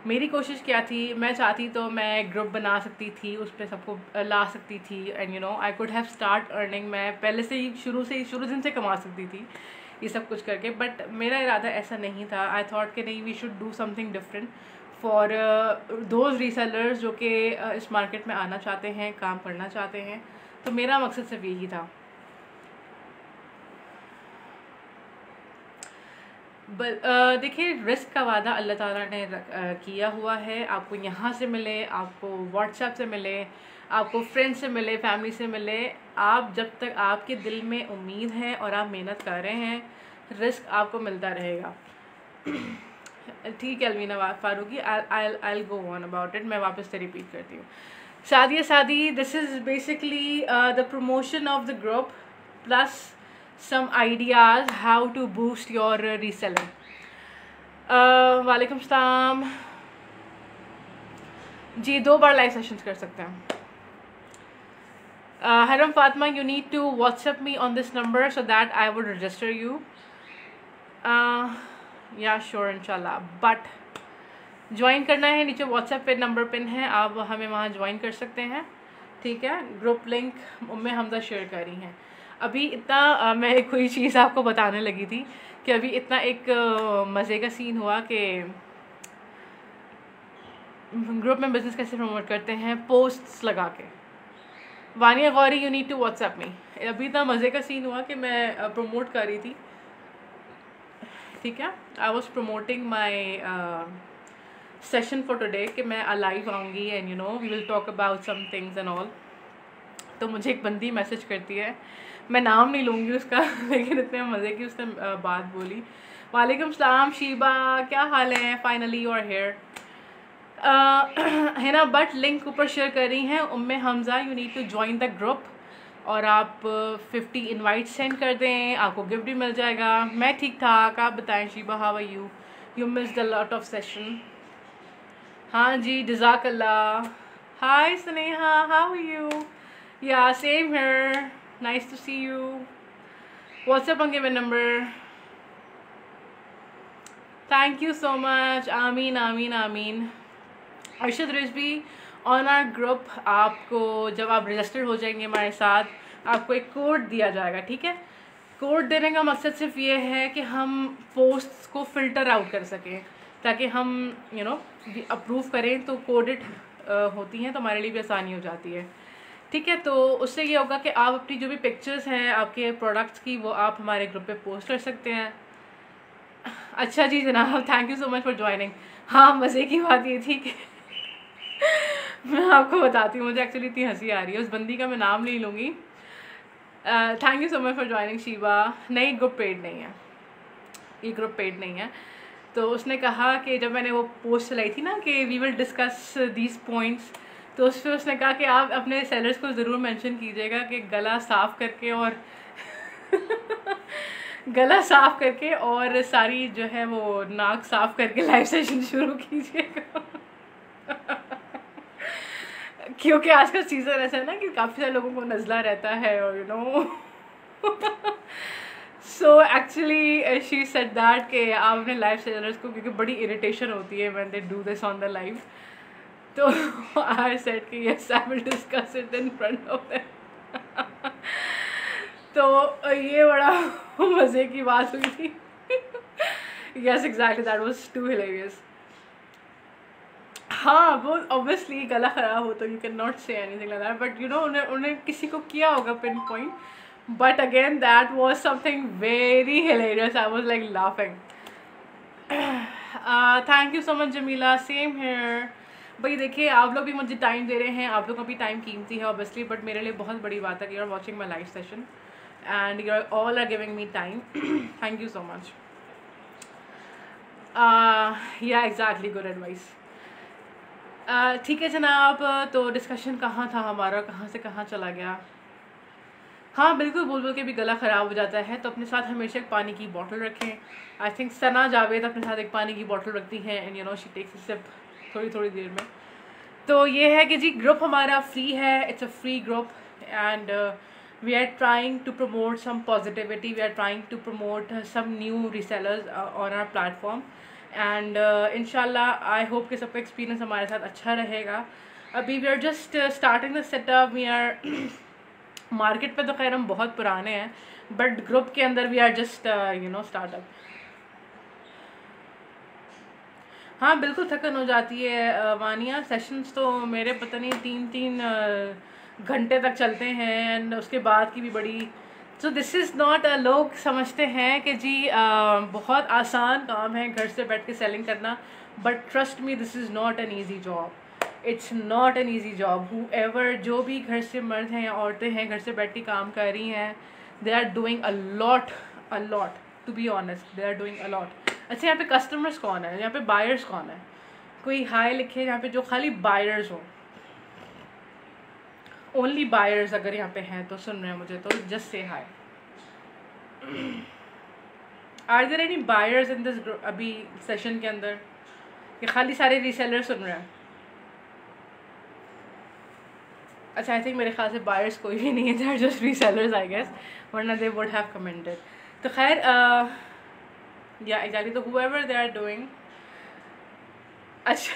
S1: मेरी कोशिश क्या थी, मैं चाहती तो मैं ग्रुप बना सकती थी, उस पर सबको ला सकती थी, and you no I could have start earning. मैं पहले से ही शुरू दिन से कमा सकती थी ये सब कुछ करके, बट मेरा इरादा ऐसा नहीं था। आई थॉट कि नहीं, we should do something different for those resellers जो कि इस मार्केट में आना चाहते हैं, काम करना चाहते हैं। तो मेरा मकसद सिर्फ यही था। देखिए रिस्क का वादा अल्लाह ताला ने किया हुआ है। आपको यहाँ से मिले, आपको व्हाट्सएप से मिले, आपको फ्रेंड से मिले, फैमिली से मिले, आप जब तक आपके दिल में उम्मीद है और आप मेहनत कर रहे हैं, रिस्क आपको मिलता रहेगा। ठीक है अलमीना फारूकी, आई गो ऑन अबाउट इट। मैं वापस से रिपीट करती हूँ। शादी, this is basically the promotion of the group plus some ideas how to boost your reselling. वालेकुम सलाम जी, 2 बार लाइव सेशंस कर सकते हैं। हरम Fatima, you need to WhatsApp me on this number so that I would register you. या श्योर इंशाल्लाह, बट ज्वाइन करना है, नीचे WhatsApp पे नंबर पिन है, आप हमें वहाँ ज्वाइन कर सकते हैं, ठीक है। ग्रुप लिंक उम्मे हमजा शेयर कर रही हैं। अभी इतना मैं कोई चीज़ आपको बताने लगी थी कि अभी इतना एक मज़े का सीन हुआ कि ग्रुप में बिज़नेस कैसे प्रमोट करते हैं, पोस्ट्स लगा के। Vania Gauri, you need to WhatsApp me. अभी इतना मज़े का सीन हुआ कि मैं प्रमोट कर रही थी, ठीक है। I was promoting my session for today कि मैं लाइव आऊँगी and you know we will talk about some things and all. तो मुझे एक बंदी मैसेज करती है, मैं नाम नहीं लूँगी उसका लेकिन इतने मज़े की उसने बात बोली। वालेकुम सलाम शीबा, क्या हाल है? फाइनली यू आर हेयर, है ना। बट लिंक ऊपर शेयर कर रही हैं Umme Hamza, you need to join the group, और आप 50 इनवाइट सेंड कर दें, आपको गिफ्ट भी मिल जाएगा। मैं ठीक ठाक, आप बताएं Sheeba, how are you? You missed a lot of session. हाँ जी, जज़ाकल्लाह। Hi Sneha, how are you? Yeah same here, nice to see you. WhatsApp and give a number. Thank you so much. Ameen, Ameen, Ameen. Arshad Rizvi, on our group आपको जब आप रजिस्टर हो जाएंगे हमारे साथ, आपको एक कोड दिया जाएगा, ठीक है। कोड देने का मकसद सिर्फ ये है कि हम पोस्ट्स को फ़िल्टर आउट कर सकें, ताकि हम यू नो अप्रूव करें तो कोडेड होती हैं, तो हमारे लिए भी आसानी हो जाती है, ठीक है। तो उससे ये होगा कि आप अपनी जो भी पिक्चर्स हैं आपके प्रोडक्ट्स की, वो आप हमारे ग्रुप पे पोस्ट कर सकते हैं। अच्छा जी जनाब, thank you so much for joining. हाँ, मज़े की बात ये थी कि मैं आपको बताती हूँ, मुझे एक्चुअली इतनी हंसी आ रही है, उस बंदी का मैं नाम नहीं लूँगी। Thank you so much for joining Sheeba. नहीं, ग्रुप पेड नहीं है, ये ग्रुप पेड नहीं है। तो उसने कहा कि जब मैंने वो पोस्ट चलाई थी ना कि we will discuss these points, तो उस पर उसने कहा कि आप अपने सेलर्स को ज़रूर मेंशन कीजिएगा कि गला साफ़ करके और गला साफ़ करके और सारी जो है वो नाक साफ़ करके लाइव सेशन शुरू कीजिएगा। क्योंकि आज का सीज़न ऐसा है ना कि काफ़ी सारे लोगों को नज़ला रहता है और so actually she said that कि आप अपने लाइव सेलर्स को, क्योंकि बड़ी इरिटेशन होती है when they do this on the live, तो आई सेड कि yes I will discuss it in front of them. तो ये बड़ा मज़े की बात हुई थी। Yes exactly, that was too hilarious. हाँ, वो ऑब्वियसली गला ख़राब हो तो you can not say anything like that, but उन्हें किसी को किया होगा pin point, but again that was something very hilarious. I was like laughing. Thank you so much Jamila, same here. भाई देखिए, आप लोग भी मुझे टाइम दे रहे हैं, आप लोगों का भी टाइम कीमती है ऑब्वियसली, बट मेरे लिए बहुत बड़ी बात है कि you are watching my live session and you are all are giving me time. Thank you so much. Yeah exactly, good advice. ठीक है जनाब, तो डिस्कशन कहाँ था हमारा, कहाँ से कहाँ चला गया। हाँ बिल्कुल, बोल बोल के भी गला ख़राब हो जाता है, तो अपने साथ हमेशा एक पानी की बॉटल रखें। आई थिंक सना जावेद अपने साथ एक पानी की बॉटल रखती हैं एंड शी टेक्स सिप थोड़ी थोड़ी देर में। तो ये है कि जी ग्रुप हमारा फ्री है, it's a free group and we are trying to promote some positivity, we are trying to promote some new resellers on our platform and इंशाल्लाह आई होप कि सबका एक्सपीरियंस हमारे साथ अच्छा रहेगा। अभी we are just starting the setup, we are market पे तो खैर हम बहुत पुराने हैं, बट ग्रुप के अंदर वी आर जस्ट स्टार्टअप। हाँ बिल्कुल, थकन हो जाती है वानिया। सेशंस तो मेरे पता नहीं 3-3 घंटे तक चलते हैं एंड उसके बाद की भी बड़ी। सो दिस इज़ नॉट, लोग समझते हैं कि जी बहुत आसान काम है घर से बैठ के सेलिंग करना, but trust me this is not an easy job, it's not an easy job. Whoever, जो भी घर से मर्द हैं या औरतें हैं घर से बैठ के काम कर रही हैं, they are doing a lot to be honest, they are doing a lot. अच्छा, यहाँ पे कस्टमर्स कौन है, यहाँ पे बायर्स कौन है? कोई हाय लिखे यहाँ पे जो खाली बायर्स हो, ओनली बायर्स अगर यहाँ पे हैं तो सुन रहे हैं मुझे, तो just say hi. Are there any buyers in this अभी सेशन के अंदर, ये खाली सारे रीसेलर सुन रहे हैं? अच्छा, आई थिंक मेरे ख्याल से बायर्स कोई भी नहीं है, they are just resellers I guess, वरना दे वुड हैव कमेंटेड। तो खैर या एग्जैक्टली, तो हुएवर दे आर डूइंग। अच्छा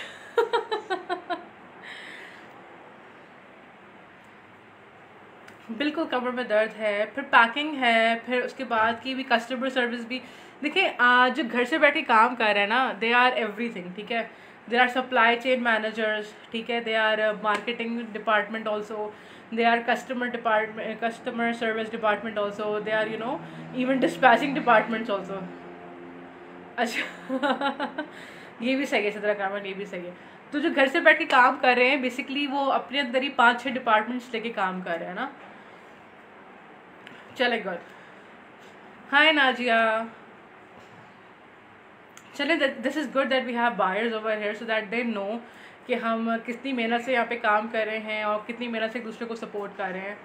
S1: बिल्कुल, कमर में दर्द है, फिर पैकिंग है, फिर उसके बाद की भी कस्टमर सर्विस भी। देखिए जो घर से बैठ के काम कर रहे हैं ना, दे आर एवरीथिंग, ठीक है। They are supply chain managers, ठीक है, they are marketing department also, they are customer service department also, they are even dispatching departments also. अच्छा ये भी सही है सदरा कारमन, ये भी सही है। तो जो घर से बैठ के काम कर रहे हैं बेसिकली वो अपने अंदर ही 5-6 डिपार्टमेंट्स लेके काम कर रहे हैं ना। चले गुड, हाय नाजिया। चले, this is good that we have buyers over here so that they know कि हम कितनी मेहनत से यहाँ पे काम कर रहे हैं और कितनी मेहनत से एक दूसरे को सपोर्ट कर रहे हैं।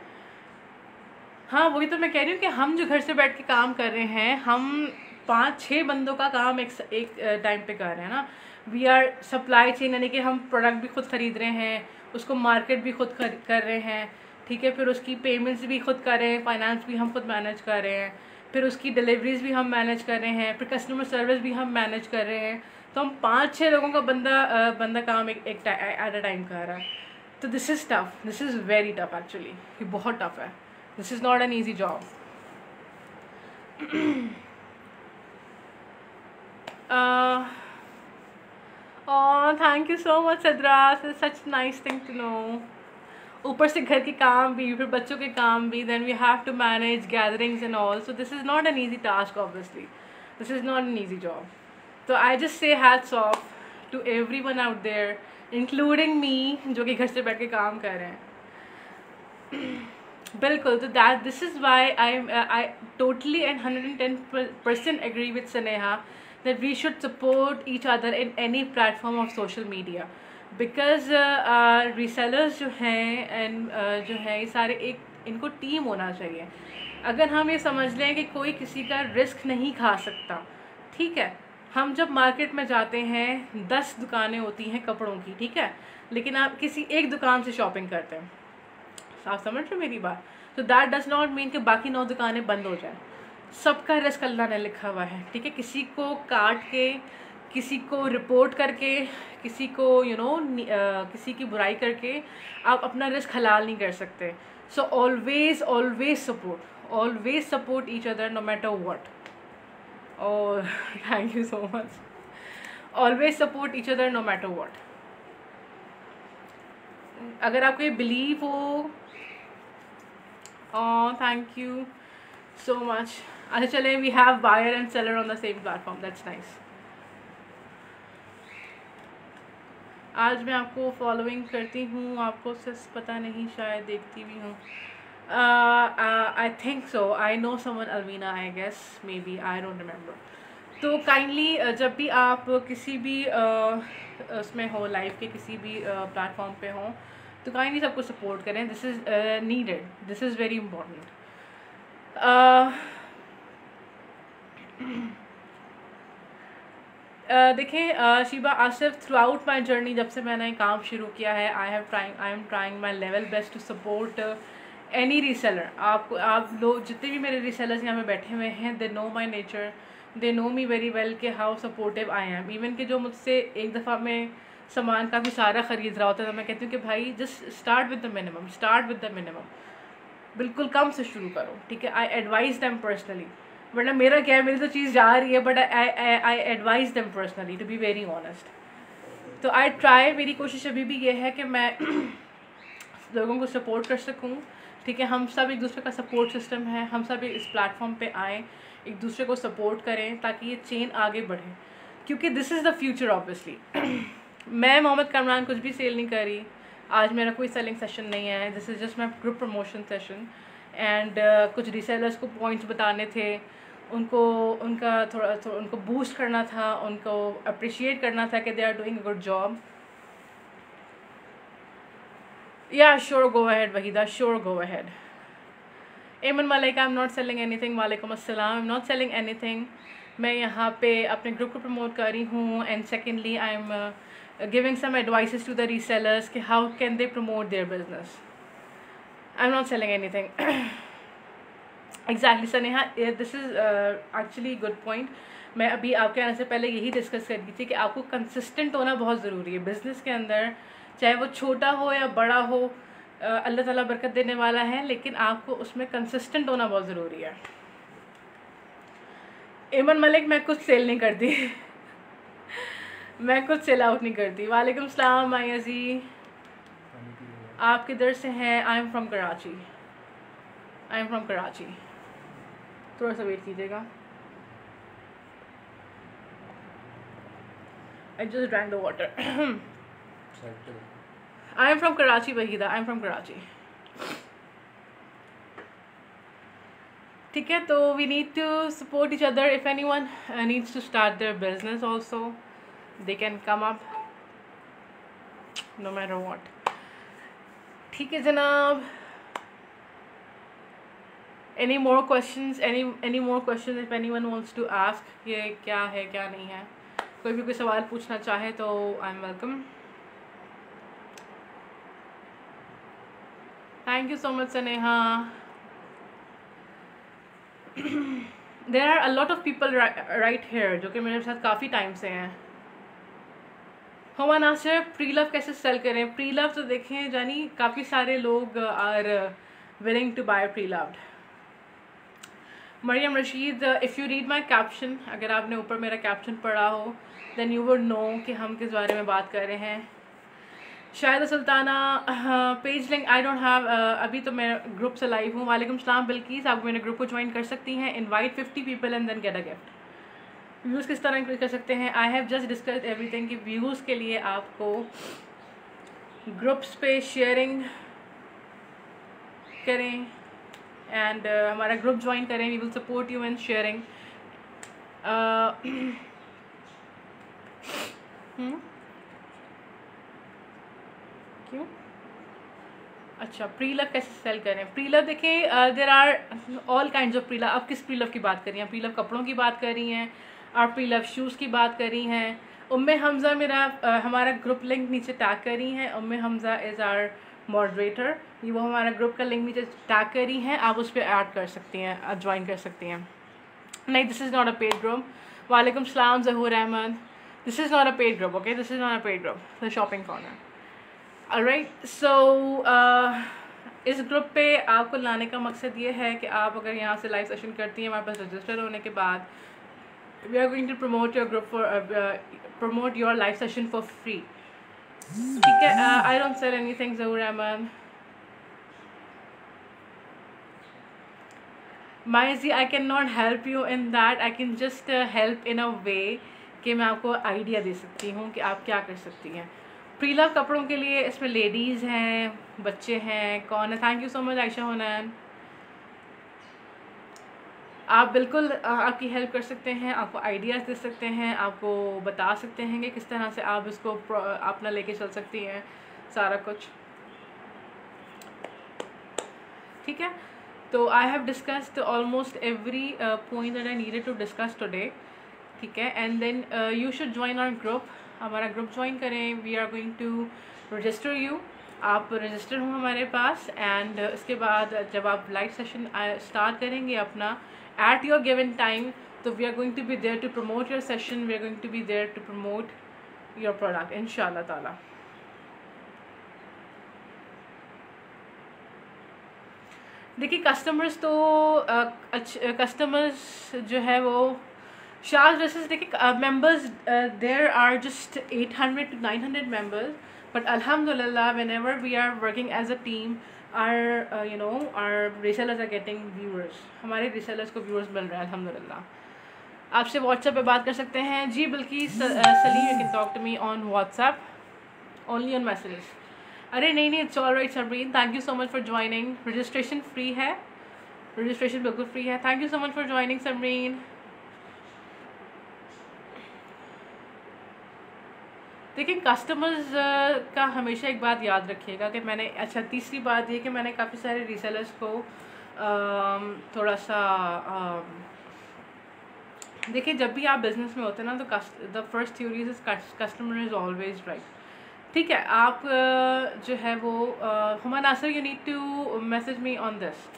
S1: हाँ वही तो मैं कह रही हूँ कि हम जो घर से बैठ के काम कर रहे हैं, हम 5-6 बंदों का काम एक टाइम पे कर रहे हैं ना। वी आर सप्लाई चेन, यानी कि हम प्रोडक्ट भी खुद ख़रीद रहे हैं, उसको मार्केट भी खुद कर रहे हैं, ठीक है, फिर उसकी पेमेंट्स भी खुद कर रहे हैं, फाइनेंस भी हम खुद मैनेज कर रहे हैं, फिर उसकी डिलीवरीज भी हम मैनेज कर रहे हैं, फिर कस्टमर सर्विस भी हम मैनेज कर रहे हैं। तो हम 5-6 लोगों का बंदा काम एक एट अ टाइम कर रहा है। तो this is tough, this is very tough actually, ये बहुत टफ है, this is not an easy job. Thank you so much Sadra, such nice thing to know. ऊपर से घर के काम भी, फिर बच्चों के काम भी, then we have to manage gatherings and all, so this is not an easy task obviously. This is not an easy job. तो I just say hats off to everyone out there including me, जो कि घर से बैठ के काम कर रहे हैं. बिल्कुल. तो that this is why I totally and 110% agree with Sneha that we should support each other in any platform of social media, because resellers जो हैं and जो है ये सारे एक इनको टीम होना चाहिए. अगर हम ये समझ लें कि कोई किसी का रिस्क नहीं खा सकता, ठीक है. हम जब मार्केट में जाते हैं 10 दुकानें होती हैं कपड़ों की, ठीक है, लेकिन आप किसी एक दुकान से शॉपिंग करते हैं. आप समझ रहे हो मेरी बात? तो दैट डज नॉट मीन कि बाकी 9 दुकानें बंद हो जाएं. सबका रिस्क अल्लाह ने लिखा हुआ है, ठीक है. किसी को काट के, किसी को रिपोर्ट करके, किसी को किसी की बुराई करके आप अपना रिस्क हलाल नहीं कर सकते. So always support each other no matter what. और thank you so much. Always support each other no matter what. अगर आपको ये बिलीव हो, थैंक यू सो मच. अच्छा चले, we have buyer and seller on the same platform, that's nice. आज मैं आपको फॉलोइंग करती हूँ, आपको सिर्फ पता नहीं, शायद देखती भी हूँ. I think so, I know someone Alvina, I guess, maybe, I don't remember. तो काइंडली जब भी आप किसी भी उसमें हो, लाइव के किसी भी प्लेटफॉर्म पे हो, तो काइंडली सबको सपोर्ट करें. This is needed, this is very important. देखें Sheeba Asif, throughout my journey, जब से मैंने काम शुरू किया है, I am trying my level best to support any reseller. आप लोग जितने भी मेरे रीसेलर्स यहाँ पे बैठे हुए हैं, they know my nature, they know me very well कि how supportive I am. Even कि जो मुझसे एक दफ़ा में सामान काफ़ी सारा ख़रीद रहा होता है, तो मैं कहती हूँ कि भाई just start with the minimum. बिल्कुल कम से शुरू करो, ठीक है. आई एडवाइज दैम पर्सनली, वरना मेरा क्या है, मेरी तो चीज़ जा रही है, but I advise them personally to be very honest. तो आई ट्राई, मेरी कोशिश अभी भी ये है कि मैं लोगों को सपोर्ट कर सकूं, ठीक है. हम सब एक दूसरे का सपोर्ट सिस्टम है, हम सब इस प्लेटफॉर्म पे आएँ, एक दूसरे को सपोर्ट करें ताकि ये चेन आगे बढ़े, क्योंकि this is the future obviously. मैं मोहम्मद कामरान कुछ भी सेल नहीं कर रही, आज मेरा कोई सेलिंग सेशन नहीं है. This is just my group promotion session. And कुछ रीसेलर्स को पॉइंट्स बताने थे, उनको उनको बूस्ट करना था, उनको अप्रिशिएट करना था कि they are doing a good job. Yeah sure, go ahead Waheeda, sure go ahead. Aiman Malik, I am not selling anything. वालेकुम अस्सलाम. I am not selling anything. मैं यहाँ पे अपने ग्रुप को प्रमोट कर रही हूँ. And secondly I am giving some advices to the resellers कि how can they promote their business. I am not selling anything. Exactly Sneha, this is actually good point. मैं अभी आपके आने से पहले यही डिस्कस कर रही थी कि आपको कंसिस्टेंट होना बहुत ज़रूरी है बिज़नेस के अंदर, चाहे वो छोटा हो या बड़ा हो. अल्लाह ताला बरकत देने वाला है, लेकिन आपको उसमें कंसिस्टेंट होना बहुत ज़रूरी है. एमन मलिक, मैं कुछ सेल नहीं करती. मैं कुछ सेल आउट नहीं करती. वालेकुम सलाम माया जी, आप किधर से हैं? I am from Karachi. थोड़ा सा वेट कीजिएगा. I just drank the water. I am from Karachi Waheeda, I am from Karachi. ठीक है, तो we need to support each other. If anyone needs to start their business also, they can come up no matter what. ठीक है जनाब. Any more questions? Any more questions if anyone wants to ask? ये क्या है क्या नहीं है, कोई भी कोई सवाल पूछना चाहे तो I am welcome. Thank you so much Sneha. There are a lot of people right here जो कि मेरे साथ काफ़ी टाइम से हैं. हुमा नासिर, प्री लव कैसे सेल करें? प्री लव तो देखें जानी काफ़ी सारे लोग are willing to buy pre loved. Maryam Rashid, if you read my caption, अगर आपने ऊपर मेरा कैप्शन पढ़ा हो, देन यू वुड नो कि हम किस बारे में बात कर रहे हैं. शायद Sultana, page link I don't have. अभी तो मैं ग्रुप से लाइव हूँ. वालेकुम सलाम बिल्कीस, आप मेरे ग्रुप को ज्वाइन कर सकती हैं. Invite 50 people and then get a gift. Views किस तरह इंक्रीज कर सकते हैं? I have just discussed everything कि व्यूज़ के लिए आपको ग्रुप्स पे शेयरिंग करें एंड हमारा ग्रुप ज्वाइन करें. We will support you in sharing. क्यों? अच्छा, प्री लव कैसे सेल करें? प्री लव देखें, there are all kinds of pre love. आप किस प्री लव की बात कर रही हैं? प्री लव कपड़ों की बात कर रही हैं, आप प्री लव शूज़ की बात कर रही हैं. उम्मे हमज़ा मेरा हमारा ग्रुप लिंक नीचे टैग कर रही हैं. Umme Hamza is are moderator. ये वो हमारा ग्रुप का लिंक नीचे टैग कर रही हैं, आप उस पर ऐड कर सकती हैं, ज्वाइन कर सकती हैं. नहीं, this is not a paid group. वालेकुम सलाम Zahoor Ahmed. This is not a paid group. Okay, this is not a paid group. The shopping corner. Alright, so इस ग्रुप पे आपको लाने का मकसद ये है कि आप अगर यहाँ से लाइव सेशन करती हैं हमारे पास रजिस्टर होने के बाद, we are going to promote your group for promote your live session for free. ठीक है. I don't sell anything Zahoor Ahmed. माई जी, I can not help you in that. I can just help in a way कि मैं आपको आइडिया दे सकती हूँ कि आप क्या कर सकती हैं. प्री लव कपड़ों के लिए इसमें लेडीज़ हैं, बच्चे हैं, कौन है? Thank you so much Ayesha Hunain. आप बिल्कुल आपकी हेल्प कर सकते हैं, आपको आइडियाज़ दे सकते हैं, आपको बता सकते हैं कि किस तरह से आप इसको अपना लेके चल सकती हैं सारा कुछ. ठीक है. तो I have discussed almost every point that I needed to discuss today. ठीक है. And then you should join our group. हमारा ग्रुप ज्वाइन करें. We are going to register you. आप रजिस्टर हो हमारे पास. एंड इसके बाद जब आप लाइव सेशन स्टार्ट करेंगे अपना एट योर गिवन टाइम, तो we are going to be there to promote your session. We are going to be there to promote your product इंशाल्लाह ताला. देखिए, कस्टमर्स तो कस्टमर्स जो है वो शाज ड्रेसेस, देखिए members there are just 800 to 900 members, but alhamdulillah whenever we are working as a team, our resellers are getting viewers. हमारे resellers को viewers मिल रहा है अल्हम्दुलिल्लाह. आपसे व्हाट्सएप पे बात कर सकते हैं. जी बल्कि Saleem, you can talk to me on WhatsApp, only on messages. अरे नहीं, it's all right Sabreen. Thank you so much for joining. Registration free है, रजिस्ट्रेशन बिल्कुल फ्री है. Thank you so much for joining Sabreen. देखिए, कस्टमर्स का हमेशा एक बात याद रखिएगा कि मैंने, अच्छा तीसरी बात ये कि मैंने काफ़ी सारे रीसेलर्स को थोड़ा सा देखिए, जब भी आप बिज़नेस में होते हैं ना, तो the first theory is customer is always right. ठीक है. आप जो है वो Huma Nasir, you need to message me on this.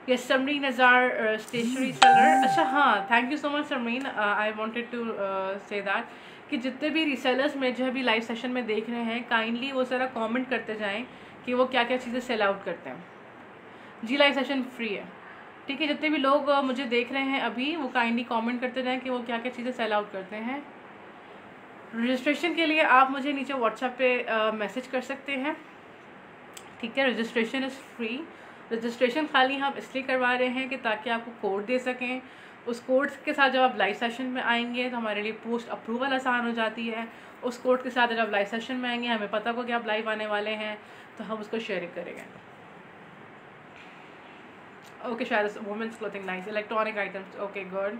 S1: Yes, Samreen Nazar stationery seller. अच्छा हाँ, thank you so much Samreen. I wanted to say that कि जितने भी रीसेलर्स में जो अभी लाइव सेशन में देख रहे हैं, काइंडली वो ज़रा कमेंट करते जाएं कि वो क्या क्या चीज़ें सेल आउट करते हैं. जी, लाइव सेशन फ्री है. ठीक है. जितने भी लोग मुझे देख रहे हैं अभी, वो काइंडली कमेंट करते जाएं कि वो क्या क्या चीज़ें सेल आउट करते हैं. रजिस्ट्रेशन के लिए आप मुझे नीचे व्हाट्सएप पे मैसेज कर सकते हैं. ठीक है. Registration is free. रजिस्ट्रेशन खाली हम इसलिए करवा रहे हैं कि ताकि आपको कोड दे सकें. उस कोड के साथ जब आप लाइव सेशन में आएंगे तो हमारे लिए पोस्ट अप्रूवल आसान हो जाती है. उस कोड के साथ जब आप लाइव सेशन में आएंगे, हमें पता हो कि आप लाइव आने वाले हैं, तो हम उसको शेयरिंग करेंगे. ओके, शायद women's clothing nice. Electronic items, okay good.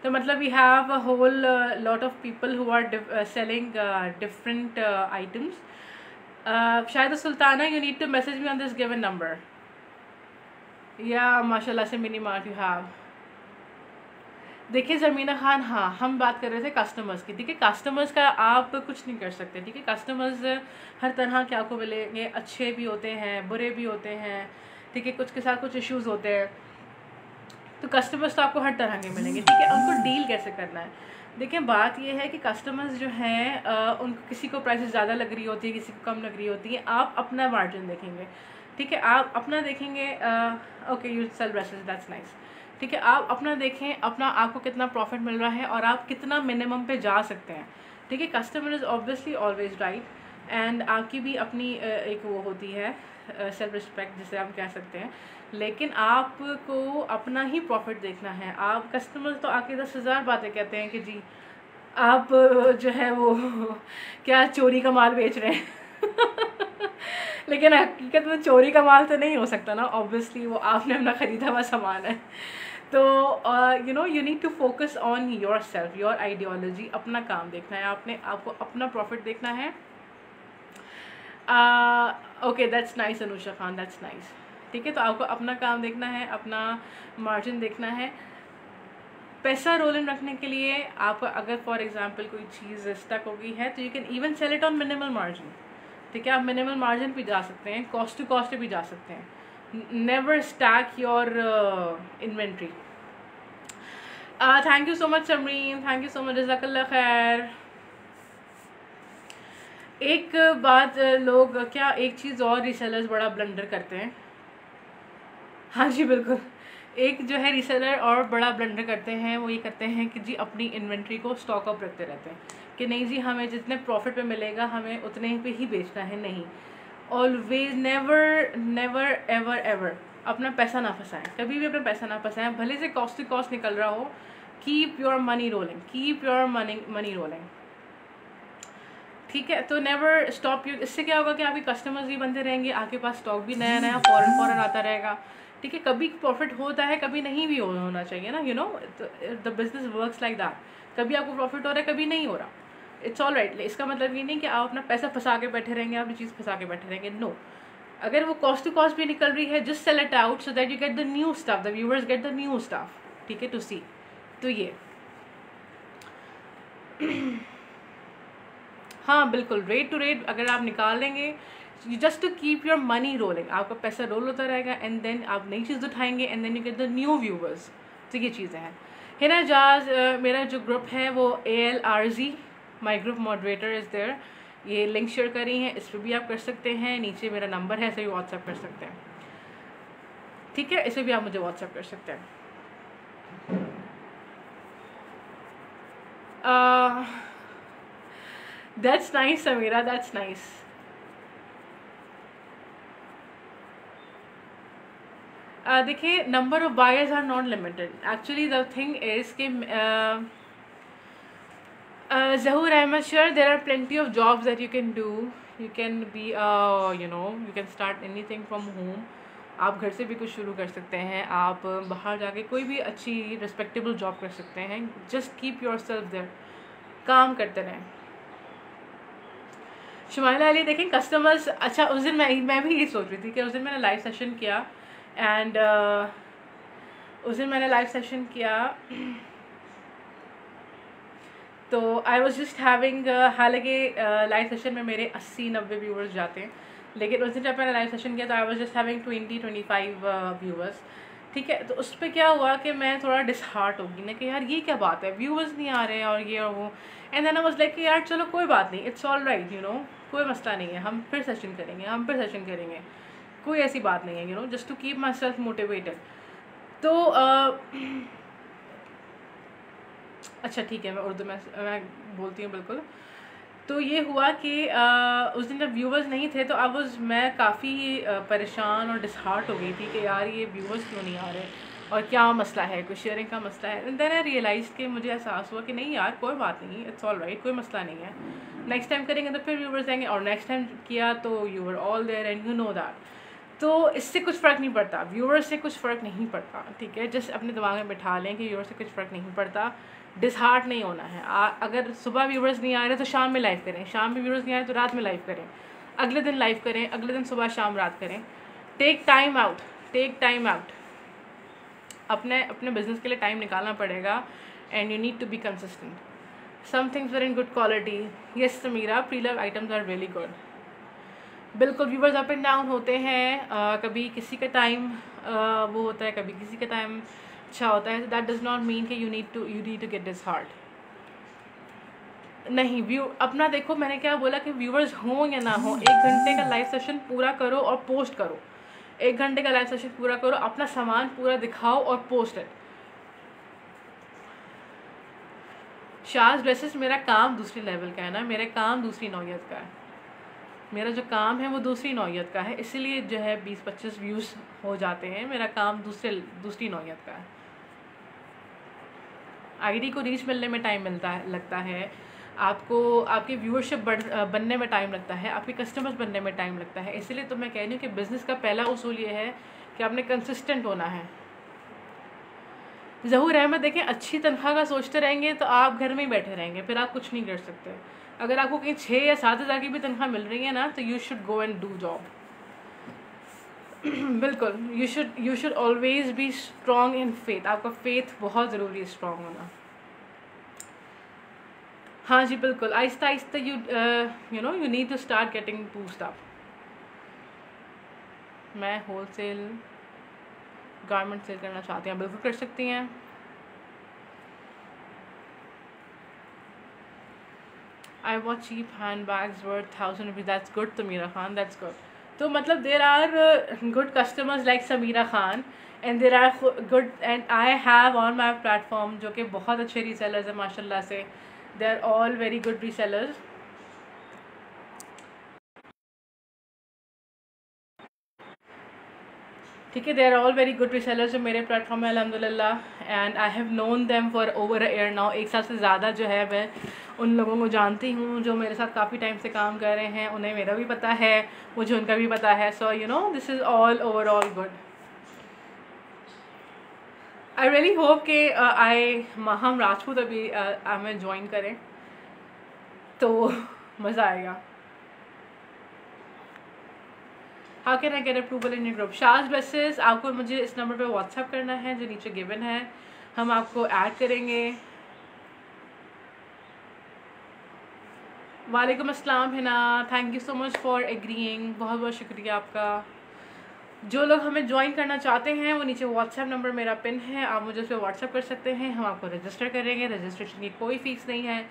S1: तो मतलब we have a whole lot of people who are selling different items. Shahid Sultana, you need to message me on this given number. या माशाल्लाह से मिनी मार्ट यू हैव. देखिए ज़मीना खान, हाँ हम बात कर रहे थे कस्टमर्स की. ठीक है. कस्टमर्स का आप कुछ नहीं कर सकते. ठीक है. कस्टमर्स हर तरह के आपको मिलेंगे. अच्छे भी होते हैं, बुरे भी होते हैं. ठीक है. कुछ के साथ कुछ इश्यूज़ होते हैं. तो कस्टमर्स तो आपको हर तरह के मिलेंगे. ठीक है. उनको डील कैसे करना है, देखिए बात ये है कि कस्टमर्स जो हैं उनको किसी को प्राइसेस ज़्यादा लग रही होती है, किसी को कम लग रही होती है. आप अपना मार्जिन देखेंगे. ठीक है. आप अपना देखेंगे. Okay, you sell dresses, that's nice. ठीक है. आप अपना देखें, अपना आपको कितना प्रॉफिट मिल रहा है और आप कितना मिनिमम पे जा सकते हैं. ठीक है. Customer is obviously always right. And आपकी भी अपनी एक वो होती है सेल्फ रिस्पेक्ट जिसे आप कह सकते हैं, लेकिन आपको अपना ही प्रॉफिट देखना है। आप कस्टमर तो आके 10,000 बातें कहते हैं कि जी आप जो है वो क्या चोरी का माल बेच रहे हैं लेकिन हकीकत में चोरी का माल तो नहीं हो सकता ना, ऑब्वियसली वो आपने अपना ख़रीदा हुआ सामान है। तो you know you need to focus on your self, your ideology, अपना काम देखना है आपने, आपको अपना प्रॉफिट देखना है। Okay that's nice Anusha Khan, that's nice. ठीक है, तो आपको अपना काम देखना है, अपना मार्जिन देखना है। पैसा रोल इन रखने के लिए आप अगर फॉर एग्जांपल कोई चीज़ स्टक हो गई है तो you can even sell it on minimal margin. ठीक है, आप मिनिमल मार्जिन पे जा सकते हैं, कॉस्ट टू कॉस्ट भी जा सकते हैं। Never stack your inventory. Thank you so much Samreen, thank you so much, जज़ाकल्लाह खैर। एक बात लोग क्या एक चीज़ और रीसेलर्स बड़ा ब्लंडर करते हैं। हाँ जी बिल्कुल, एक जो है रीसेलर और बड़ा ब्लंडर करते हैं, वो ये करते हैं कि जी अपनी इन्वेंट्री को स्टॉक अप रखते रहते हैं कि नहीं जी हमें जितने प्रॉफिट पे मिलेगा हमें उतने पे ही बेचना है। नहीं, always never never ever ever अपना पैसा ना फंसाएं, कभी भी अपना पैसा ना फंसाएं, भले से कॉस्ट टू कॉस्ट निकल रहा हो। Keep your money rolling, keep your money rolling. ठीक है, तो नेवर स्टॉप यू। इससे क्या होगा कि आपके कस्टमर्स भी बनते रहेंगे, आपके पास स्टॉक भी नया नया फॉरन आता रहेगा। ठीक है, कभी प्रॉफिट होता है, कभी नहीं भी होना चाहिए ना, you know the business works like that. कभी आपको प्रॉफिट हो रहा है, कभी नहीं हो रहा, इट्स ऑल राइट। इसका मतलब ये नहीं कि आप अपना पैसा फंसा के बैठे रहेंगे, आप ये चीज़ फंसा के बैठे रहेंगे, नो। अगर वो कॉस्ट टू कॉस्ट भी निकल रही है, just sell it out so that you get the new stuff, the viewers gate the new stuff. ठीक है, टू सी। तो ये हाँ बिल्कुल, रेट टू रेट अगर आप निकाल लेंगे, just to keep your money rolling, आपका पैसा रोल होता रहेगा एंड देन आप नई चीज़ उठाएंगे and then you get the new viewers. तो ये चीज़ें हैं। है ना जाज, मेरा जो ग्रुप है वो ALRZ, my group moderator is there. ये लिंक शेयर करी है, इस पर भी आप कर सकते हैं, नीचे मेरा नंबर है, इसे भी व्हाट्सअप कर सकते हैं। ठीक है, इसे भी आप मुझे व्हाट्सअप कर सकते हैं। That's nice Sameera, that's nice. देखिए, number of buyers are not limited. Actually the thing is कि Zahur Ahmed, sure there are plenty of jobs that you can do. You can be you can start anything from home. आप घर से भी कुछ शुरू कर सकते हैं, आप बाहर जाके कोई भी अच्छी रिस्पेक्टेबल जॉब कर सकते हैं। Just keep your self there, काम करते रहें। शुमाइला अली, देखें कस्टमर्स, अच्छा उस दिन मैं भी ये सोच रही थी कि उस दिन मैंने लाइव सेशन किया एंड उस दिन मैंने लाइव सेशन किया तो आई वॉज जस्ट हैविंग, हालांकि लाइव सेशन में मेरे 80-90 व्यूवर्स जाते हैं, लेकिन उस दिन जब मैंने लाइव सेशन किया तो I was just having 20-25 viewers. ठीक है, तो उस पर क्या हुआ कि मैं थोड़ा डिसहार्ट होगी ना कि यार ये क्या बात है, व्यूवर्स नहीं आ रहे हैं और ये और वो। And then I was like यार चलो कोई बात नहीं, it's all right, you know कोई मसला नहीं है, हम फिर सेशन करेंगे, हम फिर सेशन करेंगे, कोई ऐसी बात नहीं है, you know just to keep my self motivated. तो अच्छा ठीक है, मैं उर्दू में मैं बोलती हूँ बिल्कुल। तो ये हुआ कि उस दिन जब व्यूवर्स नहीं थे तो अब मैं काफ़ी परेशान और डिसहार्ट हो गई थी कि यार ये व्यूवर्स क्यों नहीं आ रहे और क्या मसला है, कोई शेयरिंग का मसला है। एंड देन आई रियलाइज़ कि मुझे एहसास हुआ कि नहीं यार कोई बात नहीं, इट्स ऑल राइट, कोई मसला नहीं है, नेक्स्ट टाइम करेंगे तो फिर व्यूवर्स आएंगे, और नेक्स्ट टाइम किया तो you were all there and you know that. तो इससे कुछ फ़र्क नहीं पड़ता, व्यूवर्स से कुछ फ़र्क नहीं पड़ता। ठीक है, जस्ट अपने दिमाग में बिठा लें कि व्यूवर्स से कुछ फ़र्क नहीं पड़ता, डिसहार्ट नहीं होना है। अगर सुबह व्यूवर्स नहीं आ रहे तो शाम में लाइव करें, शाम में व्यूवर्स नहीं आ रहे तो रात में लाइव करें, अगले दिन लाइव करें, अगले दिन सुबह शाम रात करें। Take time out, take time out, अपने बिजनेस के लिए टाइम निकालना पड़ेगा and you need to be consistent. Some things are in good quality, yes Sameera, pre love items are really good. बिल्कुल, व्यूवर्स अप एंड डाउन होते हैं, कभी किसी का टाइम वो होता है, कभी किसी का टाइम अच्छा होता है। दैट डज नॉट मीन कि यू नीड टू गेट डिसहार्ट। नहीं, अपना देखो, मैंने क्या बोला कि व्यूवर्स हों या ना हो, 1 घंटे का लाइव सेशन पूरा करो और पोस्ट करो, 1 घंटे का लाइव सेशन पूरा करो, अपना सामान पूरा दिखाओ और पोस्ट इट। शाज ड्रेसेस मेरा काम दूसरे लेवल का है ना, मेरा काम दूसरी नौयत का है। मेरा जो काम है वो दूसरी नौइयत का है, इसीलिए जो है 20-25 व्यूज़ हो जाते हैं। मेरा काम दूसरी नौइयत का है। आईडी को रीच मिलने में टाइम लगता है, आपको आपकी व्यूअरशिप बनने में टाइम लगता है, आपके कस्टमर्स बनने में टाइम लगता है। इसीलिए तो मैं कह रही हूँ कि बिज़नेस का पहला उसूल ये है कि आपने कंसिस्टेंट होना है। ज़हूर अहमद देखें, अच्छी तनख्वाह का सोचते रहेंगे तो आप घर में ही बैठे रहेंगे, फिर आप कुछ नहीं कर सकते। अगर आपको कहीं 6 या 7 हज़ार की भी तनख्वाह मिल रही है ना, तो you should go and do job. बिल्कुल, you should always be strong in faith. आपका फेथ बहुत ज़रूरी है, स्ट्रॉन्ग होना। हाँ जी बिल्कुल, आहिस्ता आहिस्ता you know you need to start getting boost up. मैं होलसेल गारमेंट सेल करना चाहती हैं, बिल्कुल कर सकती हैं। I want cheap handbags worth 1000 rupees, that's good Sameera Khan, that's good. तो मतलब there are good customers like Sameera Khan and there are good, and I have on my platform जो कि बहुत अच्छे रीसेलर्स हैं माशाल्लाह से। They are all very good resellers. ठीक है, they are all very good resellers जो मेरे प्लेटफॉर्म में अल्हम्दुलिल्लाह, and I have known them for over a year now. 1 साल से ज़्यादा जो है मैं उन लोगों को जानती हूँ जो मेरे साथ काफ़ी टाइम से काम कर रहे हैं। उन्हें मेरा भी पता है, मुझे उनका भी पता है। So you know this is all overall good. I really hope कि हम राजपूत अभी हमें ज्वाइन करें तो मज़ा आएगा। How can I get approval in your group? Shaz dresses, आपको मुझे इस नंबर पे व्हाट्सएप करना है जो नीचे गिवन है, हम आपको ऐड करेंगे। वालेकुम अस्सलाम Hina, thank you so much for agreeing, बहुत बहुत शुक्रिया आपका। जो लोग हमें ज्वाइन करना चाहते हैं वो नीचे व्हाट्सएप नंबर मेरा पिन है, आप मुझे उस पर व्हाट्सएप कर सकते हैं, हम आपको रजिस्टर करेंगे। रजिस्ट्रेशन की कोई फ़ीस नहीं है,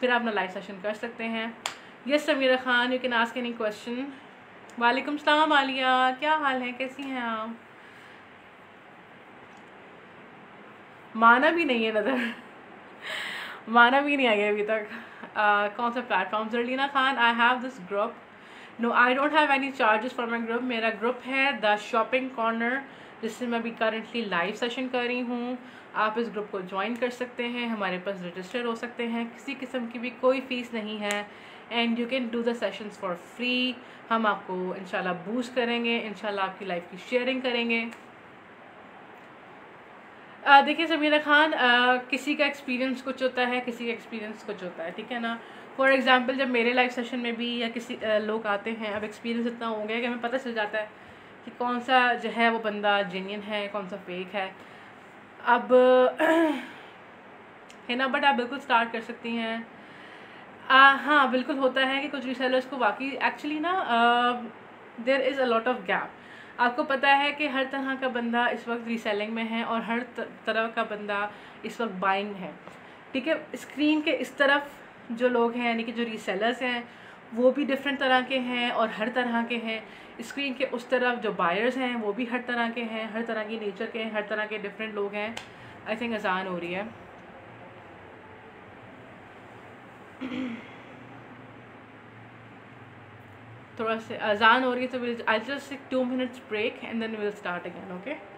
S1: फिर आप अपना लाइव सेशन कर सकते हैं। Yes Samira Khan, you can ask any question. वालेकुम सलाम आलिया, क्या हाल है, कैसी हैं आप? माना भी नहीं है नज़र माना भी नहीं आई है अभी तक। कौन सा platform? Zarlina Khan, I have this group. No, I don't have any charges for my group. मेरा ग्रुप है द शॉपिंग कॉर्नर, जिससे मैं अभी करंटली लाइव सेशन कर रही हूँ। आप इस ग्रुप को ज्वाइन कर सकते हैं, हमारे पास रजिस्टर हो सकते हैं, किसी किस्म की भी कोई फ़ीस नहीं है, and you can do the sessions for free. हम आपको इंशाल्लाह बूस्ट करेंगे, इंशाल्लाह आपकी लाइफ की शेयरिंग करेंगे। देखिए समीरा खान, किसी का एक्सपीरियंस कुछ होता है, किसी का एक्सपीरियंस कुछ होता है, ठीक है ना। फॉर एग्जांपल जब मेरे लाइव सेशन में भी या किसी लोग आते हैं, अब एक्सपीरियंस इतना हो गया कि हमें पता चल जाता है कि कौन सा जो है वो बंदा जेन्युइन है, कौन सा फेक है। अब है ना, बट आप बिल्कुल स्टार्ट कर सकती हैं। हाँ बिल्कुल होता है कि कुछ रीसेलर्स को वाकई एक्चुअली ना there is a lot of gap. आपको पता है कि हर तरह का बंदा इस वक्त रीसेलिंग में है और हर तरह का बंदा इस वक्त बाइंग है, ठीक है। स्क्रीन के इस तरफ जो लोग हैं यानी कि जो रीसेलर्स हैं वो भी डिफरेंट तरह के हैं और हर तरह के हैं। स्क्रीन के उस तरफ जो बायर्स हैं वो भी हर तरह के हैं, हर तरह की नेचर के हैं, हर तरह के डिफरेंट लोग हैं। आई थिंक आसान हो रही है। थोड़ा सा अजान हो रही है तो will I just take 2 minutes break and then will start again, okay.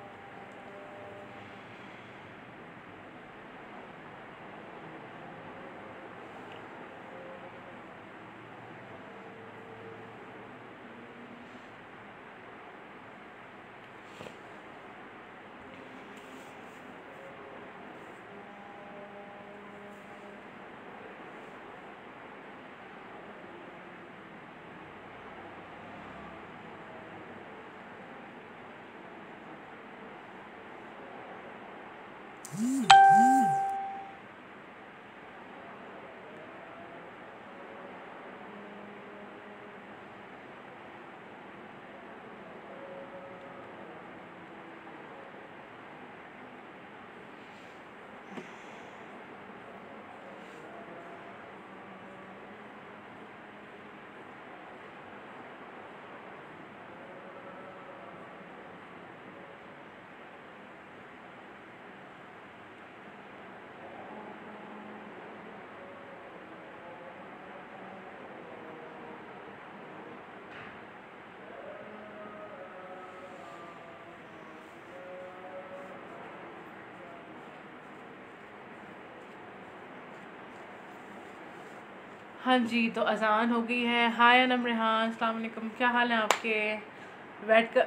S1: हाँ जी, तो अज़ान हो गई है। हाय अनम रेहान, अस्सलाम वालेकुम, क्या हाल है आपके?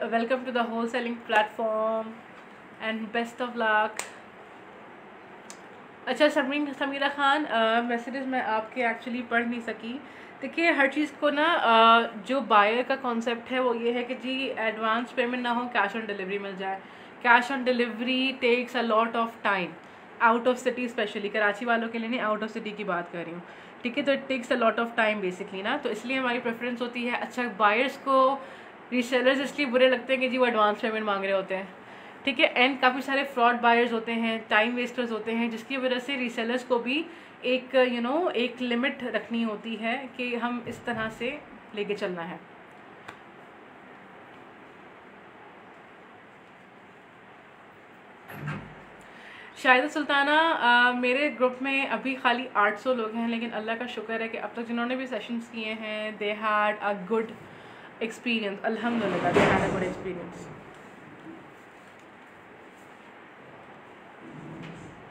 S1: Welcome to the whole selling platform and best of luck. अच्छा समीरा खान, मैसेजेस मैं आपके एक्चुअली पढ़ नहीं सकी। देखिए, हर चीज़ को ना जो बायर का कॉन्सेप्ट है वो ये है कि जी एडवांस पेमेंट ना हो, कैश ऑन डिलीवरी मिल जाए। Cash on delivery takes a lot of time, out of city, specially Karachi वालों के लिए नहीं, आउट ऑफ सिटी की बात कर रही हूँ। ठीक है, तो it takes a lot of time basically ना, तो इसलिए हमारी प्रेफरेंस होती है। अच्छा, बायर्स को रीसेलर्स इसलिए बुरे लगते हैं कि जी वो एडवांस पेमेंट मांग रहे होते हैं। ठीक है, एंड काफ़ी सारे फ्रॉड बायर्स होते हैं, टाइम वेस्टर्स होते हैं, जिसकी वजह से रीसेलर्स को भी एक एक लिमिट रखनी होती है कि हम इस तरह से लेके चलना है। शाहिदा सुल्ताना, मेरे ग्रुप में अभी खाली 800 लोग हैं, लेकिन अल्लाह का शुक्र है कि अब तक जिन्होंने भी सेशंस किए हैं they had a good experience. अल्हम्दुलिल्लाह they had a good experience.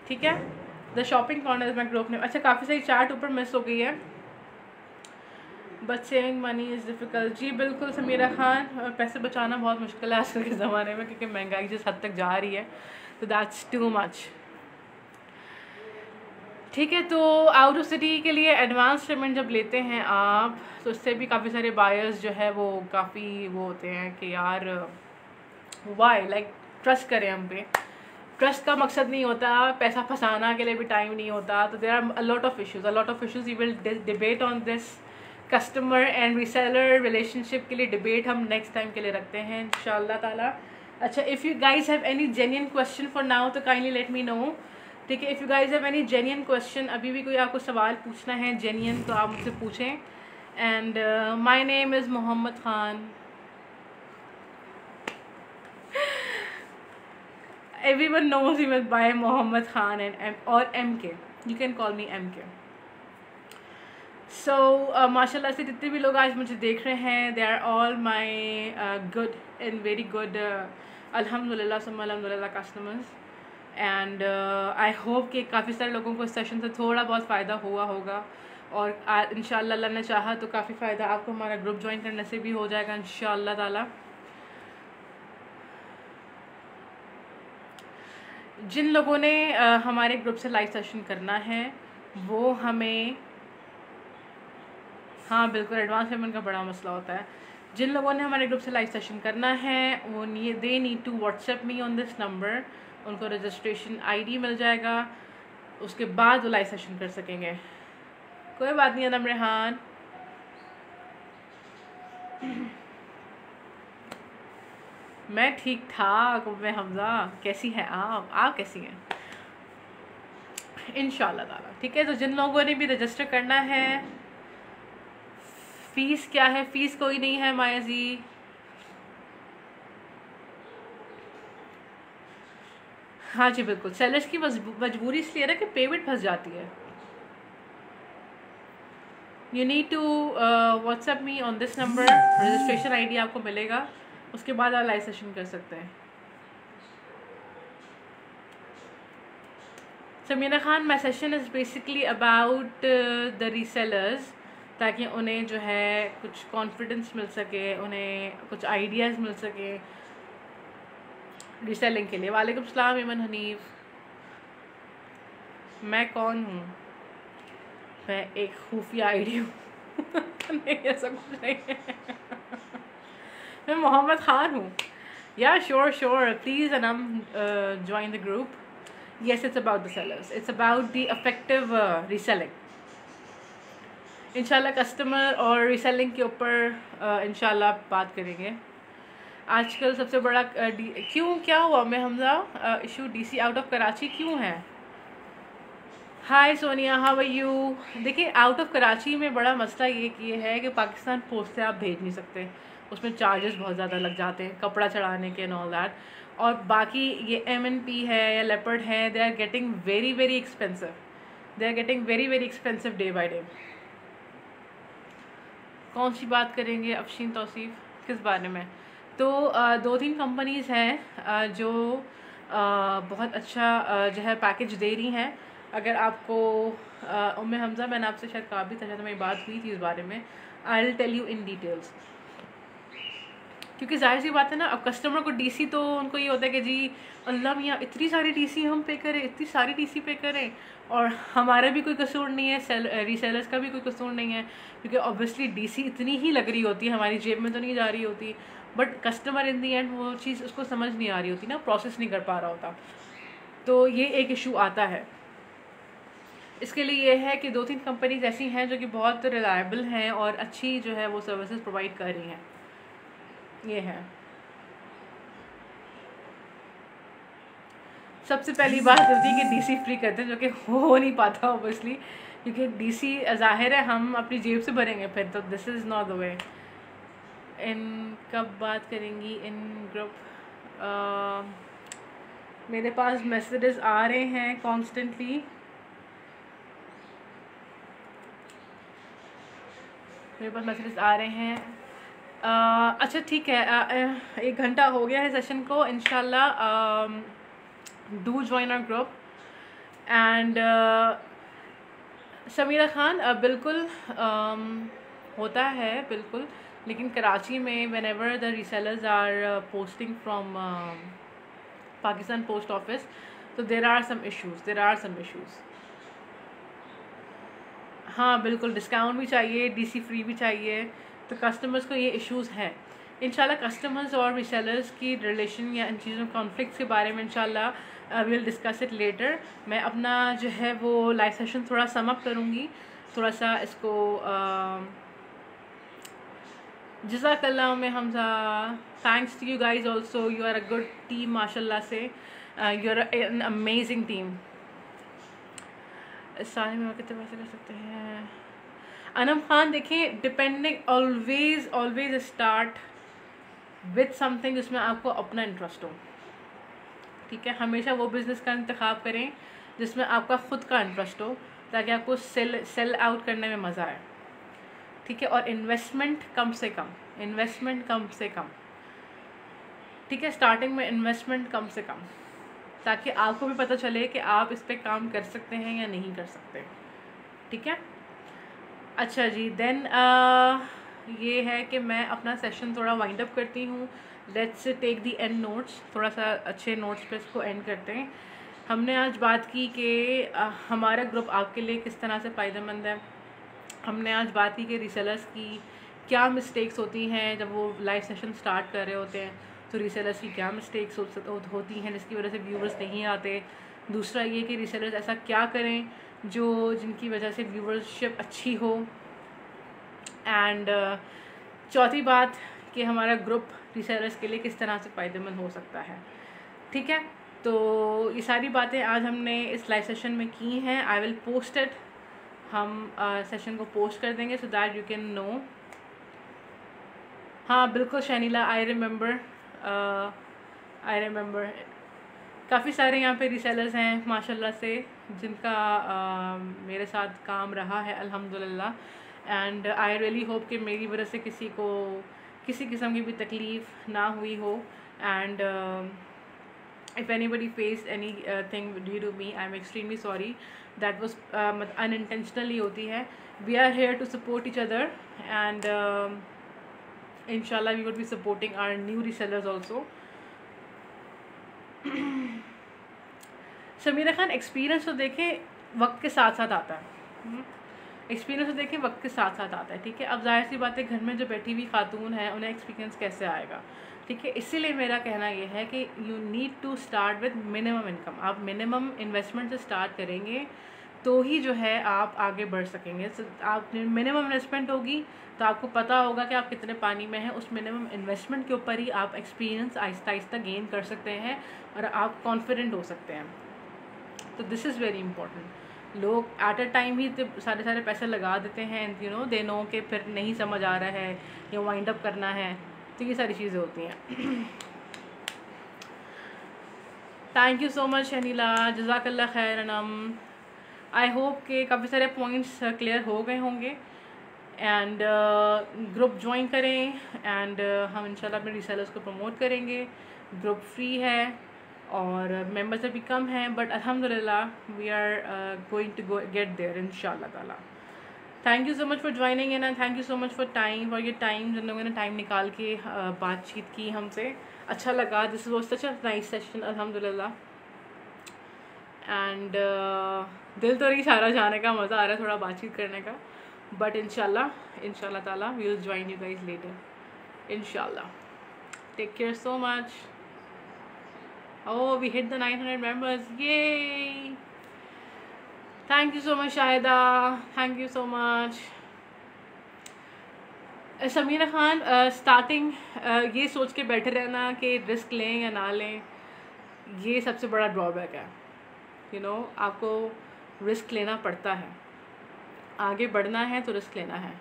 S1: ठीक है, the shopping corner is my group name. अच्छा, काफ़ी सारी चार्ट ऊपर मिस हो गई है। But saving money is difficult. जी बिल्कुल समीरा खान, पैसे बचाना बहुत मुश्किल है आजकल के ज़माने में, क्योंकि महंगाई जिस हद तक जा रही है, तो दैट्स टू मच। ठीक है, तो आउट ऑफ सिटी के लिए एडवांस पेमेंट जब लेते हैं आप, तो उससे भी काफ़ी सारे बायर्स जो है वो काफ़ी वो होते हैं कि यार वाई, लाइक ट्रस्ट करें हम पे। ट्रस्ट का मकसद नहीं होता, पैसा फंसाना के लिए भी टाइम नहीं होता। तो there are a lot of issues we will debate on this. Customer and reseller relationship के लिए डिबेट हम नेक्स्ट टाइम के लिए रखते हैं इंशाल्लाह ताला। अच्छा, if you guys have any genuine question for now तो काइंडली लेट मी नो। ठीक है, if you guys have any genuine question, अभी भी कोई आपको सवाल पूछना है जेन्युइन, तो आप मुझसे पूछें। And my name is Mohammad Khan. Everyone knows me by Mohammed Khan and or MK. You can call me MK. So माशाल्लाह से जितने भी लोग आज मुझे देख रहे हैं, they are all my good and very good अल्हम्दुलिल्लाह सुम्मा अल्हम्दुलिल्लाह कस्टमर्स। एंड आई होप कि काफ़ी सारे लोगों को इस सेशन से थोड़ा बहुत फ़ायदा हुआ होगा, और इंशाल्लाह अल्लाह ने चाहा तो काफ़ी फ़ायदा आपको हमारा ग्रुप ज्वाइन करने से भी हो जाएगा इंशाल्लाह ताला। जिन लोगों ने हमारे ग्रुप से लाइव सेशन करना है वो हमें, हाँ बिल्कुल, एडवांस पेमेंट का बड़ा मसला होता है। जिन लोगों ने हमारे ग्रुप से लाइव सेशन करना है वो they need to WhatsApp me on this number. उनको रजिस्ट्रेशन आईडी मिल जाएगा, उसके बाद वो लाइव सेशन कर सकेंगे। कोई बात नहीं अनम रेहान। मैं ठीक ठाक, मैं हमजा, कैसी हैं आप कैसी हैं? इंशाल्लाह ताला। ठीक है, तो जिन लोगों ने भी रजिस्टर करना है, फ़ीस क्या है? फ़ीस कोई नहीं है माया जी। हाँ जी बिल्कुल, सेलर्स की मजबूरी इसलिए है कि पेमेंट फंस जाती है। You need to WhatsApp me on this number, registration ID आपको मिलेगा, उसके बाद आप लाइव सेशन कर सकते हैं। Samina Khan, my session is basically about the resellers, ताकि उन्हें जो है कुछ कॉन्फिडेंस मिल सके, उन्हें कुछ आइडियाज़ मिल सके रीसेलिंग के लिए। वालेकुम सलाम इमन हनीफ। मैं कौन हूँ? मैं एक खुफिया आईडी हूँ। नहीं, ऐसा कुछ नहीं है। मैं मोहम्मद ख़ान हूँ। या sure please Anam join the group. Yes, it's about the sellers. It's about the effective reselling. इंशाल्लाह कस्टमर और रीसेलिंग के ऊपर इंशाल्लाह बात करेंगे। आजकल सबसे बड़ा क्यों क्या हुआ मैं Hamza issue DC out of Karachi क्यों है? हाय सोनिया, हाउ आर यू? देखिए, आउट ऑफ कराची में बड़ा मसला ये है कि पाकिस्तान पोस्ट से आप भेज नहीं सकते, उसमें चार्जेस बहुत ज़्यादा लग जाते हैं कपड़ा चढ़ाने के एंड ऑल दैट। और बाकी ये MNP है या लेपर्ड है, they are getting very expensive, they are getting very expensive day by day. कौन सी बात करेंगे अफशीन तौसीफ, किस बारे में? तो 2-3 कंपनीज़ हैं जो बहुत अच्छा जो है पैकेज दे रही हैं। अगर आपको उम्मे हमज़ा, मैंने आपसे शायद कहा भी था, शायद मेरी बात हुई थी इस बारे में, I will tell you in details. क्योंकि जाहिर सी बात है ना, अब कस्टमर को डीसी तो उनको ये होता है कि जी अल्लाह मियाँ इतनी सारी डीसी हम पे करें, इतनी सारी डीसी पे करें, और हमारा भी कोई कसूर नहीं है, रीसेलर्स का भी कोई कसूर नहीं है, क्योंकि ऑब्वियसली डीसी इतनी ही लग रही होती है, हमारी जेब में तो नहीं जा रही होती, but customer in the and वो चीज़ उसको समझ नहीं आ रही होती ना, प्रोसेस नहीं कर पा रहा होता, तो ये एक इशू आता है। इसके लिए ये है कि 2-3 कंपनीज ऐसी हैं जो कि बहुत रिलायबल हैं और अच्छी जो है वो सर्विसेज प्रोवाइड कर रही हैं। ये है सबसे पहली बात होती है कि डीसी फ्री करते हैं, जो कि हो नहीं पाता ऑब्वियसली, क्योंकि डीसी ज़ाहिर है हम अपनी जेब से भरेंगे फिर, तो this is not the way. इन कब बात करेंगी इन ग्रुप? मेरे पास मैसेजेस आ रहे हैं कॉन्स्टेंटली, मेरे पास मैसेजेस आ रहे हैं। अच्छा ठीक है, 1 घंटा हो गया है सेशन को, इंशाल्लाह do join our group. And Samira Khan, बिल्कुल होता है बिल्कुल, लेकिन कराची में whenever the resellers are posting from Pakistan post office, तो देर आर सम इश्यूज़। हाँ बिल्कुल, डिस्काउंट भी चाहिए, डीसी फ्री भी चाहिए, तो कस्टमर्स को ये इश्यूज़ हैं। इंशाल्लाह कस्टमर्स और रीसेलर्स की रिलेशन या इन चीज़ों कॉन्फ्लिक्ट्स के बारे में इंशाल्लाह we will discuss it later. मैं अपना जो है वो लाइव सेशन थोड़ा सम अप करूँगी, थोड़ा सा इसको जज़ाकल्लाह में Hamza, thanks to you guys also, you are a good team माशाल्लाह से, you are an amazing team. इस साल में कितने पैसे कर सकते हैं? अनम खान, देखिए depending always start with something जिसमें आपको अपना इंटरेस्ट हो, ठीक है। हमेशा वो बिज़नेस का इंतखाब करें जिसमें आपका ख़ुद का इंटरेस्ट हो, ताकि आपको सेल आउट करने में मज़ा आए, ठीक है। और इन्वेस्टमेंट कम से कम, ठीक है। स्टार्टिंग में इन्वेस्टमेंट कम से कम, ताकि आपको भी पता चले कि आप इस पर काम कर सकते हैं या नहीं कर सकते, ठीक है। अच्छा जी, देन ये है कि मैं अपना सेशन थोड़ा वाइंड अप करती हूँ। Let's take the end notes, थोड़ा सा अच्छे नोट्स पे इसको एंड करते हैं। हमने आज बात की कि हमारा ग्रुप आपके लिए किस तरह से फ़ायदेमंद है। हमने आज बात की कि रीसेलर्स की क्या मिस्टेक्स होती हैं जब वो लाइव सेशन स्टार्ट कर रहे होते हैं, तो रीसेलर्स की क्या मिस्टेक्स होती हैं जिसकी वजह से व्यूवर्स नहीं आते। दूसरा ये कि रीसेलर्स ऐसा क्या करें जिनकी वजह से व्यूवरशिप अच्छी हो। एंड चौथी बात कि हमारा ग्रुप रीसेलर्स के लिए किस तरह से फ़ायदेमंद हो सकता है, ठीक है। तो ये सारी बातें आज हमने इस लाइव सेशन में की हैं। आई विल पोस्ट इट, हम सेशन को पोस्ट कर देंगे so that you can know. हाँ बिल्कुल शैनीला, आई रिमेंबर काफ़ी सारे यहाँ पे रीसेलर्स हैं माशाल्लाह से, जिनका मेरे साथ काम रहा है अल्हम्दुलिल्लाह। एंड आई रियली होप कि मेरी वजह से किसी को किसी किस्म की भी तकलीफ़ ना हुई हो। And if anybody faced any thing due to me, I'm extremely sorry, that was unintentionally होती है। We are here to support each other and inshallah we would be supporting our new resellers also. Chameera Khan, experience तो देखें वक्त के साथ साथ आता है, एक्सपीरियंस तो देखें वक्त के साथ साथ आता है, ठीक है। अब जाहिर सी बात है घर में जो बैठी हुई खातून है उन्हें एक्सपीरियंस कैसे आएगा, ठीक है। इसीलिए मेरा कहना यह है कि you need to start with minimum income. आप मिनिमम इन्वेस्टमेंट से स्टार्ट करेंगे तो ही जो है आप आगे बढ़ सकेंगे। so, आप मिनिमम इन्वेस्टमेंट होगी तो आपको पता होगा कि आप कितने पानी में हैं। उस मिनिमम इन्वेस्टमेंट के ऊपर ही आप एक्सपीरियंस आहिस्ता आहिस्ता गेन कर सकते हैं और आप कॉन्फिडेंट हो सकते हैं। तो दिस इज़ वेरी इंपॉर्टेंट। लोग एट अ टाइम ही तो सारे पैसे लगा देते हैं, यू नो दे नो कि फिर नहीं समझ आ रहा है या वाइंड अप करना है, तो ये सारी चीज़ें होती हैं। Thank you so much Anila, जज़ाकल्लाह खैर अनम। आई होप के काफ़ी सारे पॉइंट्स क्लियर हो गए होंगे। एंड ग्रुप ज्वाइन करें एंड हम इंशाल्लाह अपने रीसेलर्स को प्रमोट करेंगे। ग्रुप फ्री है और मेंबर्स अभी कम हैं, बट अल्हम्दुलिल्लाह we are going to go get there इंशाल्लाह ताला। Thank you so much for joining in and thank you so much for your time, जिन लोगों ने टाइम निकाल के बातचीत की हमसे, अच्छा लगा। This was such a nice session अल्हम्दुलिल्लाह। एंड दिल तो नहीं चाह रहा जाने का, मज़ा आ रहा है थोड़ा बातचीत करने का, बट इंशाल्लाह ताला we will join you guys later इंशाल्लाह। Take care so much. Oh, we hit the 900 members. Yay! Thank you so much, Shahida. Thank you so much. Samira Khan, starting ये सोच के बैठे रहना कि रिस्क लें या ना लें, ये सबसे बड़ा ड्रॉबैक है। यू नो, आपको रिस्क लेना पड़ता है, आगे बढ़ना है तो रिस्क लेना है।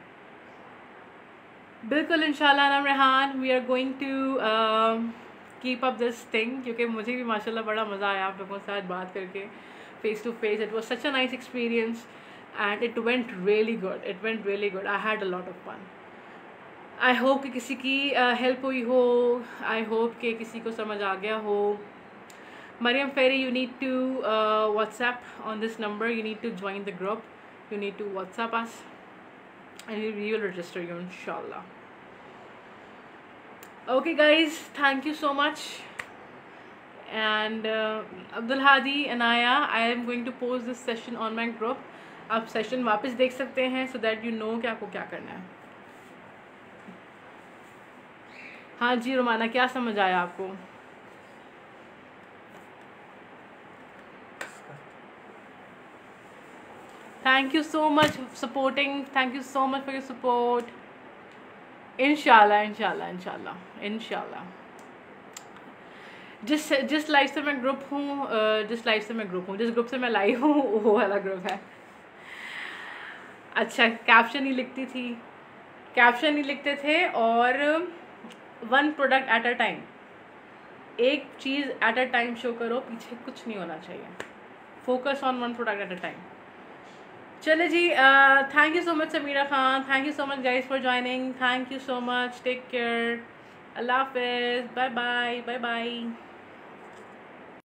S1: बिल्कुल इंशाल्लाह नाम Rehan, we are going to keep up this thing, क्योंकि मुझे भी माशाल्लाह बड़ा मज़ा आया आप लोगों के साथ बात करके face to face. It was such a nice experience and it went really good. I had a lot of fun. I hope कि किसी की हेल्प हुई हो, आई होप कि किसी को समझ आ गया हो। Mariam Ferry, you need to WhatsApp on this number. You need to join the group. You need to WhatsApp us and we will register you inshallah. Okay guys, thank you so much. And Abdul Hadi and I am going to post this session on my group. आप सेशन वापस देख सकते हैं so that you know कि आपको क्या करना है। हाँ जी रोमाना, क्या समझ आया आपको? Thank you so much for supporting. Thank you so much for your support. इंशाल्लाह। जिस लाइव से मैं ग्रुप हूँ, जिस ग्रुप से मैं लाइव हूँ वो वाला ग्रुप है। अच्छा, कैप्शन ही लिखते थे और one product at a time, एक चीज़ एट अ टाइम शो करो, पीछे कुछ नहीं होना चाहिए। Focus on one product at a time. चले जी, thank you so much Sameera Khan, thank you so much guys for joining, thank you so much, take care, अल्लाह हाफिज़, बाय बाय।